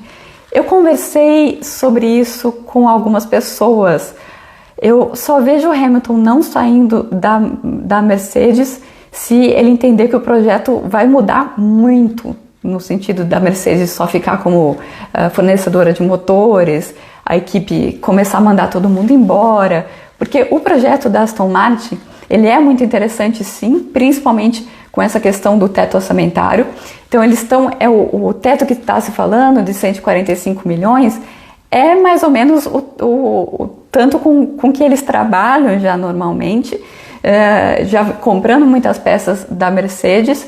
Eu conversei sobre isso com algumas pessoas. Eu só vejo o Hamilton não saindo da Mercedes se ele entender que o projeto vai mudar muito, no sentido da Mercedes só ficar como fornecedora de motores, a equipe começar a mandar todo mundo embora, porque o projeto da Aston Martin, ele é muito interessante sim, principalmente com essa questão do teto orçamentário. Então eles estão, o teto que está se falando de 145 milhões, é mais ou menos o tanto com que eles trabalham já normalmente, já comprando muitas peças da Mercedes,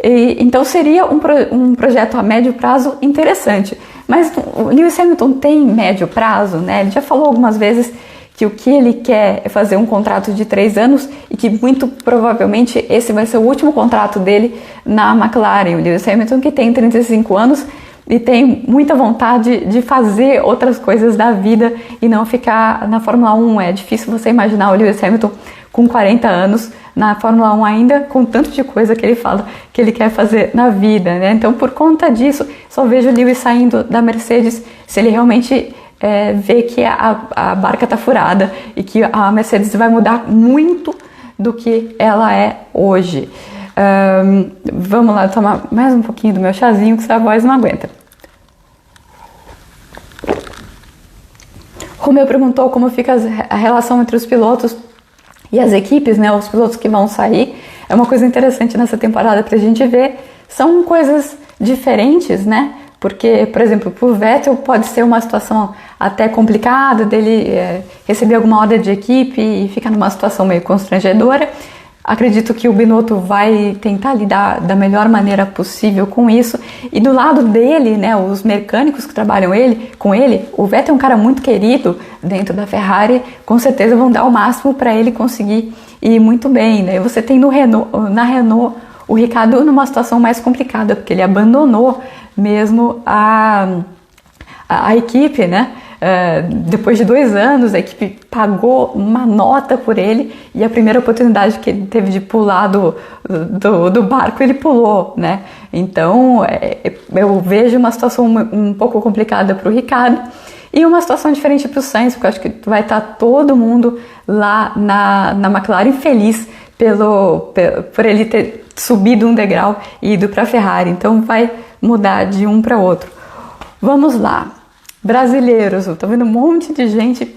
então seria um projeto a médio prazo interessante. Mas o Lewis Hamilton tem médio prazo, né? Ele já falou algumas vezes que o que ele quer é fazer um contrato de 3 anos e que muito provavelmente esse vai ser o último contrato dele na McLaren. O Lewis Hamilton, que tem 35 anos e tem muita vontade de fazer outras coisas da vida e não ficar na Fórmula 1. É difícil você imaginar o Lewis Hamilton com 40 anos na Fórmula 1 ainda, com tanto de coisa que ele fala que ele quer fazer na vida, né? Então, por conta disso, só vejo o Lewis saindo da Mercedes se ele realmente vê que a barca está furada e que a Mercedes vai mudar muito do que ela é hoje. Vamos lá tomar mais um pouquinho do meu chazinho, que essa voz não aguenta. Romeu perguntou como fica a relação entre os pilotos e as equipes, né, os pilotos que vão sair. É uma coisa interessante nessa temporada para a gente ver. São coisas diferentes, né? Porque, por exemplo, para o Vettel pode ser uma situação até complicada dele receber alguma ordem de equipe e ficar numa situação meio constrangedora. Acredito que o Binotto vai tentar lidar da melhor maneira possível com isso. E do lado dele, né, os mecânicos que trabalham com ele, o Vettel é um cara muito querido dentro da Ferrari, com certeza vão dar o máximo para ele conseguir ir muito bem, né? E você tem na Renault o Ricciardo numa situação mais complicada, porque ele abandonou mesmo a equipe, né? Depois de 2 anos, a equipe pagou uma nota por ele e a primeira oportunidade que ele teve de pular do barco, ele pulou, né? Então, eu vejo uma situação um pouco complicada para o Ricciardo e uma situação diferente para o Sainz, porque eu acho que vai estar todo mundo lá na McLaren feliz por ele ter subido um degrau e ido para a Ferrari. Então, vai mudar de um para outro. Vamos lá. Brasileiros, eu tô vendo um monte de gente.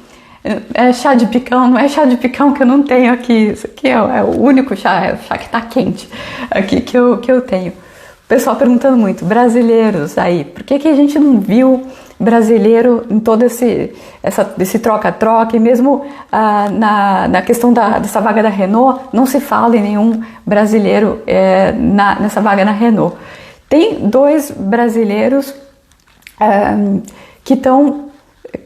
É chá de picão, não é chá de picão que eu não tenho aqui. Isso aqui é o único chá que tá quente aqui que eu tenho. O pessoal perguntando muito, brasileiros aí, por que a gente não viu brasileiro em todo esse troca-troca? E mesmo na questão dessa vaga da Renault, não se fala em nenhum brasileiro nessa vaga na Renault. Tem 2 brasileiros que estão,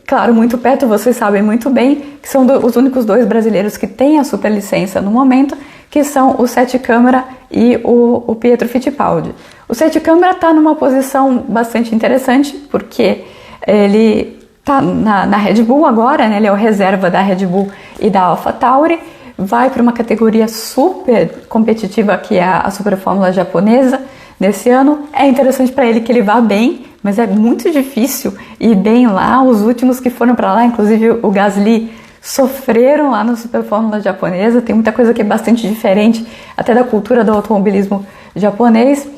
claro, muito perto, vocês sabem muito bem, que são os únicos 2 brasileiros que têm a superlicença no momento, que são o Sete Câmara e o Pietro Fittipaldi. O Sete Câmara está numa posição bastante interessante, porque ele está na Red Bull agora, né? Ele é o reserva da Red Bull e da AlphaTauri, vai para uma categoria super competitiva, que é a Super Fórmula japonesa, nesse ano. É interessante para ele que ele vá bem, mas é muito difícil ir bem lá. Os últimos que foram para lá, inclusive o Gasly, sofreram lá na Super Fórmula japonesa. Tem muita coisa que é bastante diferente até da cultura do automobilismo japonês.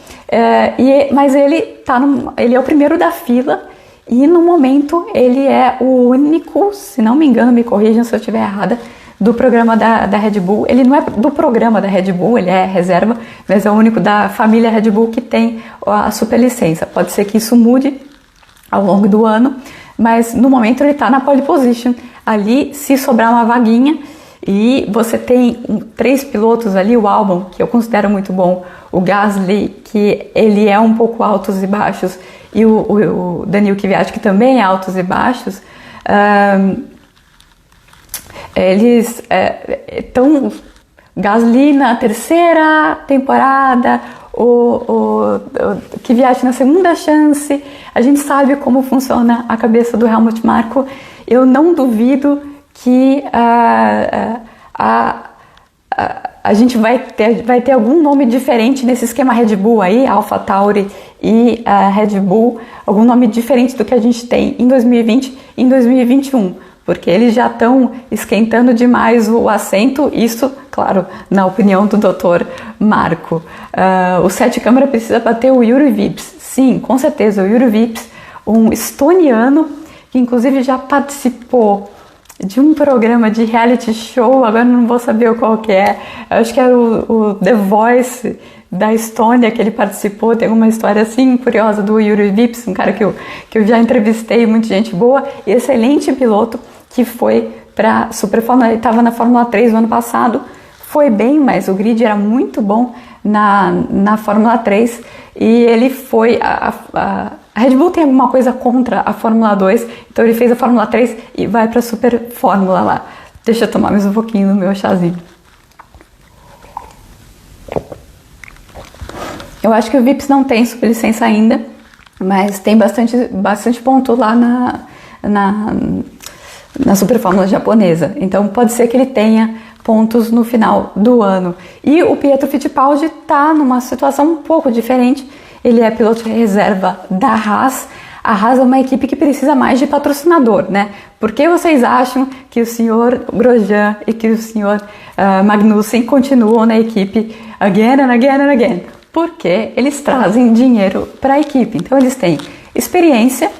Mas ele é o primeiro da fila e no momento ele é o único, se não me engano, me corrijam se eu estiver errada, do programa da Red Bull. Ele não é do programa da Red Bull, ele é reserva, mas é o único da família Red Bull que tem a superlicença. Pode ser que isso mude ao longo do ano, mas no momento ele está na pole position. Ali, se sobrar uma vaguinha, e você tem 3 pilotos ali, o Albon, que eu considero muito bom, o Gasly, que ele é um pouco altos e baixos, e o Daniil Kvyat, que também é altos e baixos. Eles estão Gasly na 3ª temporada, o Kvyat na 2ª chance. A gente sabe como funciona a cabeça do Helmut Marko. Eu não duvido que a gente vai ter algum nome diferente nesse esquema Red Bull aí, AlphaTauri e Red Bull, algum nome diferente do que a gente tem em 2020 e em 2021. porque eles já estão esquentando demais o assento, isso, claro, na opinião do Dr. Marco. O Sete Câmara precisa bater o Yuri Vips. Sim, com certeza, o Yuri Vips, um estoniano, que inclusive já participou de um programa de reality show, agora não vou saber qual que é, acho que era o The Voice da Estônia que ele participou. Tem uma história assim curiosa do Yuri Vips, um cara que eu já entrevistei, muita gente boa, excelente piloto, que foi para Super Fórmula. Ele estava na Fórmula 3 no ano passado, foi bem, mas o grid era muito bom na Fórmula 3, e ele foi, a Red Bull tem alguma coisa contra a Fórmula 2, então ele fez a Fórmula 3 e vai para a Super Fórmula lá. Deixa eu tomar mais um pouquinho do meu chazinho. Eu acho que o Vips não tem superlicença ainda, mas tem bastante ponto lá na Super Fórmula japonesa. Então pode ser que ele tenha pontos no final do ano. E o Pietro Fittipaldi está numa situação um pouco diferente. Ele é piloto de reserva da Haas. A Haas é uma equipe que precisa mais de patrocinador, né? Por que vocês acham que o senhor Grosjean e que o senhor Magnussen continuam na equipe again and again and again? Porque eles trazem dinheiro para a equipe. Então eles têm experiência.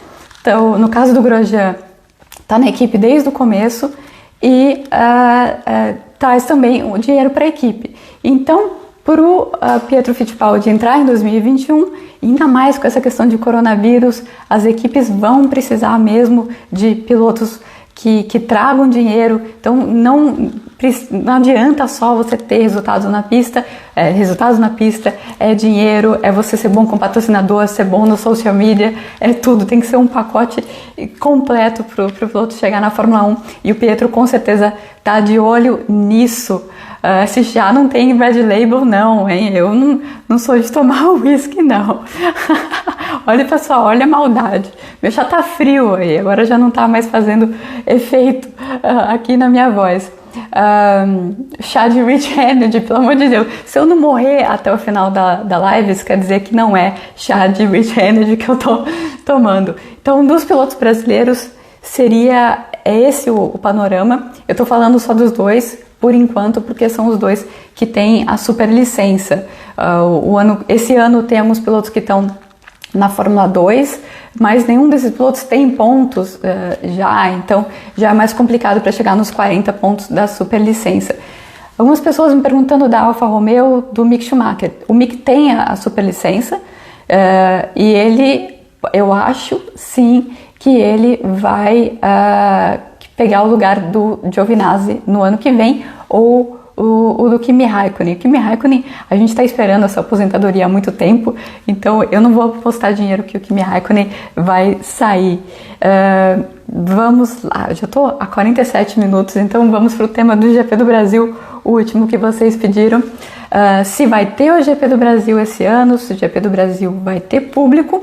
Então, no caso do Grosjean, está na equipe desde o começo e traz também o dinheiro para a equipe. Então, para o Pietro Fittipaldi entrar em 2021, ainda mais com essa questão de coronavírus, as equipes vão precisar mesmo de pilotos que tragam dinheiro. Então não adianta só você ter resultados na pista. Resultados na pista é dinheiro, é você ser bom com patrocinador, ser bom no social media, é tudo. Tem que ser um pacote completo para o piloto chegar na Fórmula 1, e o Pietro com certeza está de olho nisso. Se já não tem Red Label, não, hein? Eu não sou de tomar uísque, não. Olha, pessoal, olha a maldade. Meu chá tá frio aí, agora já não tá mais fazendo efeito aqui na minha voz. Chá de Rich Energy, pelo amor de Deus. Se eu não morrer até o final da live, isso quer dizer que não é chá de Rich Energy que eu tô tomando. Então, dos pilotos brasileiros, seria esse o panorama. Eu tô falando só dos dois, por enquanto, porque são os dois que têm a superlicença. Esse ano tem alguns pilotos que estão na Fórmula 2, mas nenhum desses pilotos tem pontos já, então já é mais complicado para chegar nos 40 pontos da superlicença. Algumas pessoas me perguntando da Alfa Romeo, do Mick Schumacher. O Mick tem a superlicença e ele, eu acho sim que ele vai pegar o lugar do Giovinazzi no ano que vem, ou o do Kimi Raikkonen. O Kimi Raikkonen, a gente está esperando essa aposentadoria há muito tempo, então eu não vou apostar dinheiro que o Kimi Raikkonen vai sair. Vamos lá, eu já estou há 47 minutos, então vamos para o tema do GP do Brasil, o último que vocês pediram. Se vai ter o GP do Brasil esse ano, se o GP do Brasil vai ter público,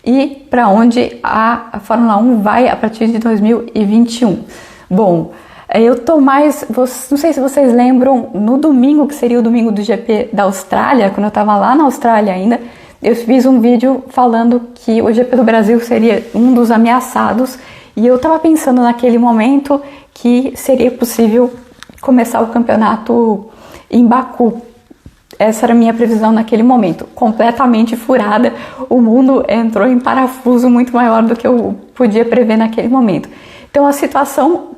e para onde a Fórmula 1 vai a partir de 2021. Bom, eu tô mais, não sei se vocês lembram, no domingo, que seria o domingo do GP da Austrália, quando eu estava lá na Austrália ainda, eu fiz um vídeo falando que o GP do Brasil seria um dos ameaçados, e eu estava pensando naquele momento que seria possível começar o campeonato em Baku. Essa era a minha previsão naquele momento, completamente furada. O mundo entrou em parafuso muito maior do que eu podia prever naquele momento. Então a situação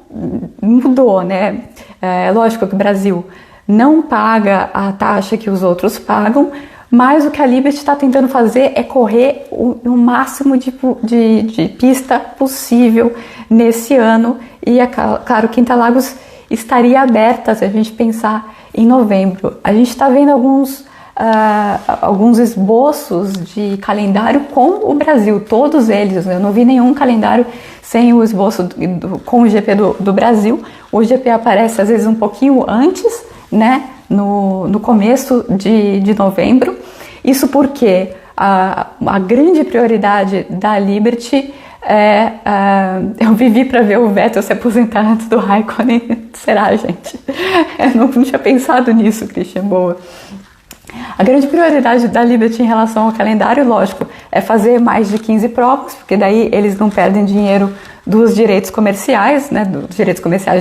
mudou, né? É lógico que o Brasil não paga a taxa que os outros pagam, mas o que a Liberty está tentando fazer é correr o máximo de pista possível nesse ano. E é claro que Interlagos estaria aberta se a gente pensar em novembro. A gente está vendo alguns esboços de calendário com o Brasil, todos eles. Eu não vi nenhum calendário sem o esboço com o GP do Brasil. O GP aparece às vezes um pouquinho antes, né, no começo de novembro. Isso porque a grande prioridade da Liberty eu vivi para ver o Vettel se aposentar antes do Raikkonen. Será, gente? Eu não tinha pensado nisso, Christian. Boa. A grande prioridade da Liberty em relação ao calendário, lógico, é fazer mais de 15 provas, porque daí eles não perdem dinheiro dos direitos comerciais, né,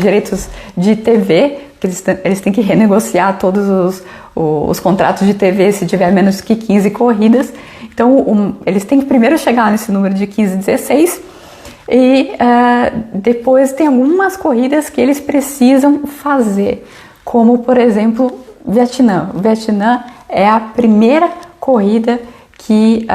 direitos de TV, que eles têm que renegociar todos os contratos de TV se tiver menos que 15 corridas. Então, eles têm que primeiro chegar nesse número de 15, 16, e depois tem algumas corridas que eles precisam fazer, como, por exemplo, Vietnã. O Vietnã é a primeira corrida que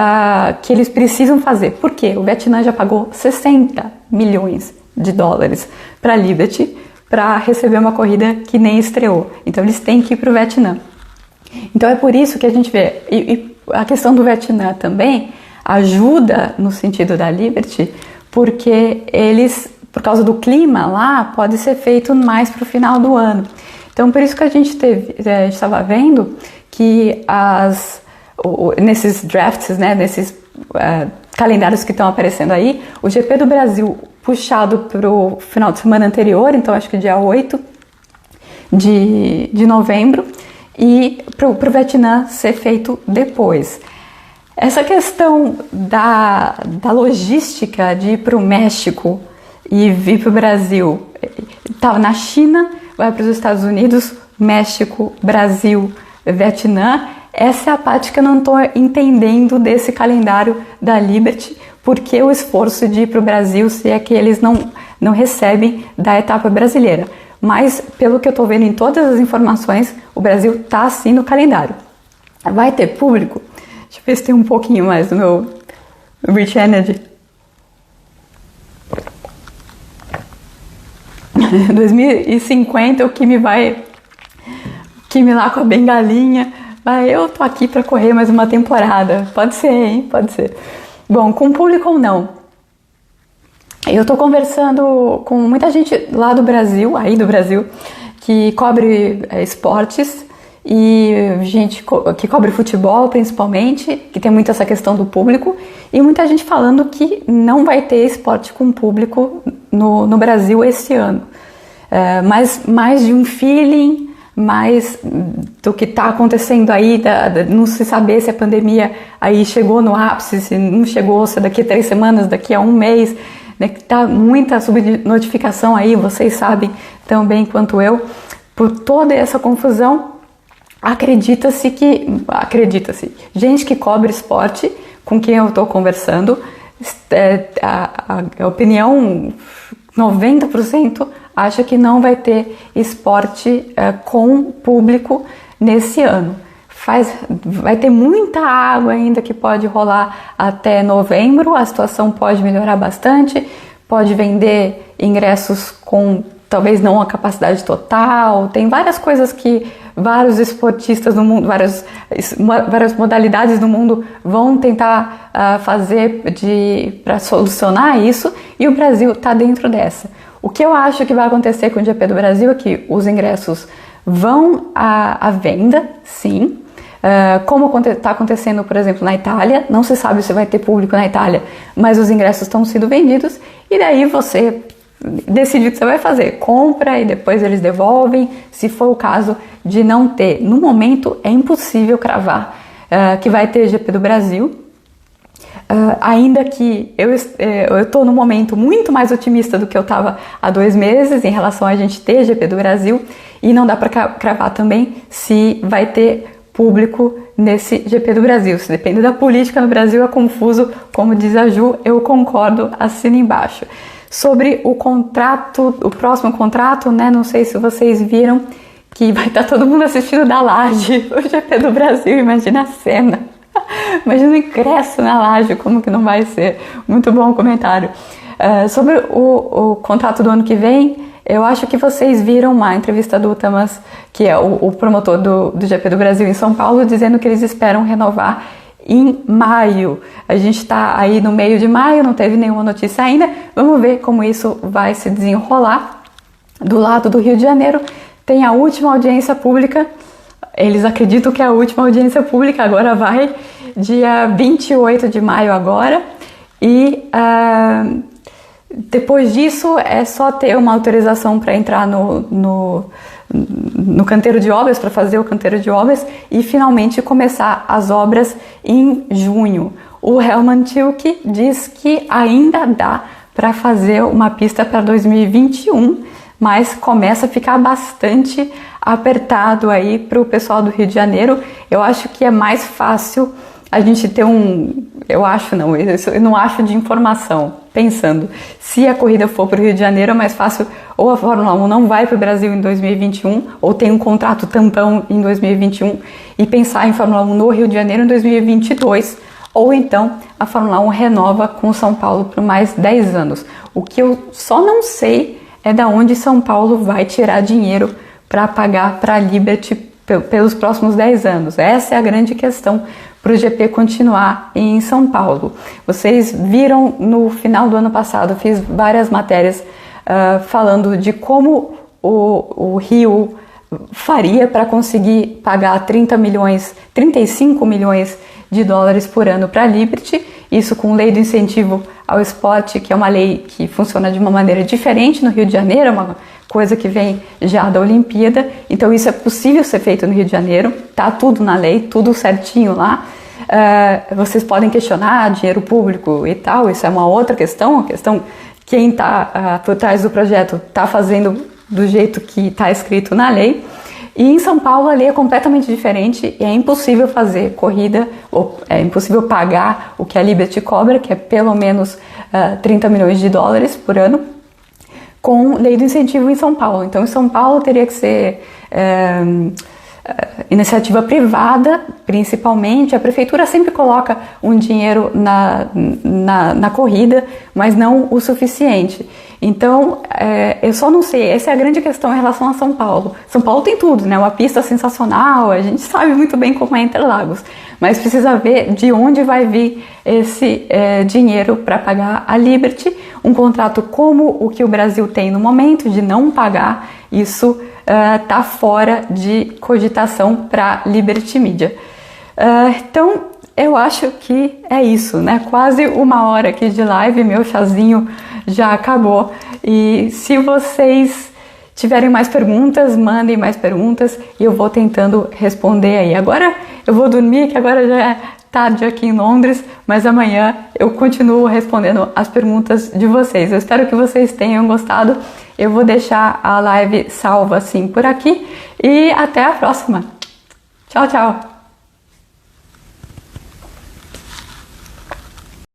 eles precisam fazer. Por quê? O Vietnã já pagou 60 milhões de dólares para a Liberty para receber uma corrida que nem estreou. Então, eles têm que ir para o Vietnã. Então, é por isso que a gente vê. E a questão do Vietnã também ajuda no sentido da Liberty, porque por causa do clima lá, pode ser feito mais para o final do ano. Então, por isso que a gente estava vendo que nesses drafts, né, nesses calendários que estão aparecendo aí, o GP do Brasil puxado para o final de semana anterior, então acho que dia 8 de novembro, e para o Vietnã ser feito depois. Essa questão da logística de ir para o México e vir para o Brasil, estava na China, vai para os Estados Unidos, México, Brasil, Vietnã. Essa é a parte que eu não estou entendendo desse calendário da Liberty, porque o esforço de ir para o Brasil, se é que eles não recebem da etapa brasileira. Mas, pelo que eu estou vendo em todas as informações, o Brasil está assim no calendário. Vai ter público? Deixa eu ver se tem um pouquinho mais do meu Rich Energy. 2050 o Kimi lá com a bengalinha. Eu tô aqui para correr mais uma temporada. Pode ser, hein? Pode ser. Bom, com público ou não? Eu tô conversando com muita gente lá do Brasil, que cobre esportes, e gente que cobre futebol principalmente, que tem muito essa questão do público, e muita gente falando que não vai ter esporte com público no Brasil esse ano. Mas mais de um feeling, mais do que está acontecendo aí, não se saber se a pandemia aí chegou no ápice, se não chegou, se daqui a 3 semanas, daqui a um mês, né, que está muita subnotificação aí, vocês sabem tão bem quanto eu, por toda essa confusão. Acredita-se, gente que cobre esporte, com quem eu estou conversando, a opinião 90% acha que não vai ter esporte com público nesse ano. Vai ter muita água ainda que pode rolar até novembro, a situação pode melhorar bastante, pode vender ingressos com talvez não a capacidade total, tem várias coisas que vários esportistas no mundo, várias modalidades do mundo vão tentar fazer para solucionar isso, e o Brasil está dentro dessa. O que eu acho que vai acontecer com o GP do Brasil é que os ingressos vão à venda, sim, como está acontecendo, por exemplo, na Itália. Não se sabe se vai ter público na Itália, mas os ingressos estão sendo vendidos, e daí você decide o que você vai fazer, compra e depois eles devolvem, se for o caso de não ter. No momento é impossível cravar que vai ter GP do Brasil, ainda que eu estou num momento muito mais otimista do que eu estava há 2 meses em relação a gente ter GP do Brasil, e não dá para cravar também se vai ter público nesse GP do Brasil. Se depende da política no Brasil, é confuso, como diz a Ju, eu concordo, assina embaixo. Sobre o contrato, o próximo contrato, né? Não sei se vocês viram que vai estar todo mundo assistindo da laje o GP do Brasil. Imagina a cena, imagina o ingresso na laje, como que não vai ser? Muito bom o comentário. Sobre o contrato do ano que vem, eu acho que vocês viram a entrevista do Tamas, que é o promotor do GP do Brasil em São Paulo, dizendo que eles esperam renovar em maio. A gente está aí no meio de maio, não teve nenhuma notícia ainda. Vamos ver como isso vai se desenrolar. Do lado do Rio de Janeiro tem a última audiência pública. Eles acreditam que é a última audiência pública agora vai dia 28 de maio agora. E depois disso é só ter uma autorização para entrar no canteiro de obras, para fazer o canteiro de obras e finalmente começar as obras em junho. O Helman Tilke diz que ainda dá para fazer uma pista para 2021, mas começa a ficar bastante apertado aí para o pessoal do Rio de Janeiro. Eu acho que é mais fácil a gente ter eu não acho de informação, pensando, se a corrida for para o Rio de Janeiro é mais fácil, ou a Fórmula 1 não vai para o Brasil em 2021, ou tem um contrato tampão em 2021, e pensar em Fórmula 1 no Rio de Janeiro em 2022, ou então a Fórmula 1 renova com São Paulo por mais 10 anos. O que eu só não sei é da onde São Paulo vai tirar dinheiro para pagar para a Liberty pelos próximos 10 anos. Essa é a grande questão para o GP continuar em São Paulo. Vocês viram no final do ano passado, eu fiz várias matérias falando de como o Rio faria para conseguir pagar 35 milhões de dólares por ano para a Liberty, isso com lei do incentivo ao esporte, que é uma lei que funciona de uma maneira diferente no Rio de Janeiro, é uma coisa que vem já da Olimpíada, então isso é possível ser feito no Rio de Janeiro, tá tudo na lei, tudo certinho lá. Vocês podem questionar dinheiro público e tal, isso é uma outra questão, quem está por trás do projeto está fazendo do jeito que está escrito na lei. E em São Paulo a lei é completamente diferente e é impossível fazer corrida, ou é impossível pagar o que a Liberty cobra, que é pelo menos 30 milhões de dólares por ano, com lei do incentivo em São Paulo. Então em São Paulo teria que ser iniciativa privada, principalmente. A prefeitura sempre coloca um dinheiro na corrida, mas não o suficiente. Então, eu só não sei, essa é a grande questão em relação a São Paulo. São Paulo tem tudo, né? Uma pista sensacional, a gente sabe muito bem como é Interlagos, mas precisa ver de onde vai vir esse dinheiro para pagar a Liberty. Um contrato como o que o Brasil tem no momento, de não pagar, isso está fora de cogitação para Liberty Media. Então, eu acho que é isso, né? Quase uma hora aqui de live, meu chazinho já acabou. E se vocês tiverem mais perguntas, mandem mais perguntas e eu vou tentando responder aí. Agora eu vou dormir, que agora já é tarde aqui em Londres, mas amanhã eu continuo respondendo as perguntas de vocês. Eu espero que vocês tenham gostado. Eu vou deixar a live salva assim por aqui e até a próxima. Tchau, tchau!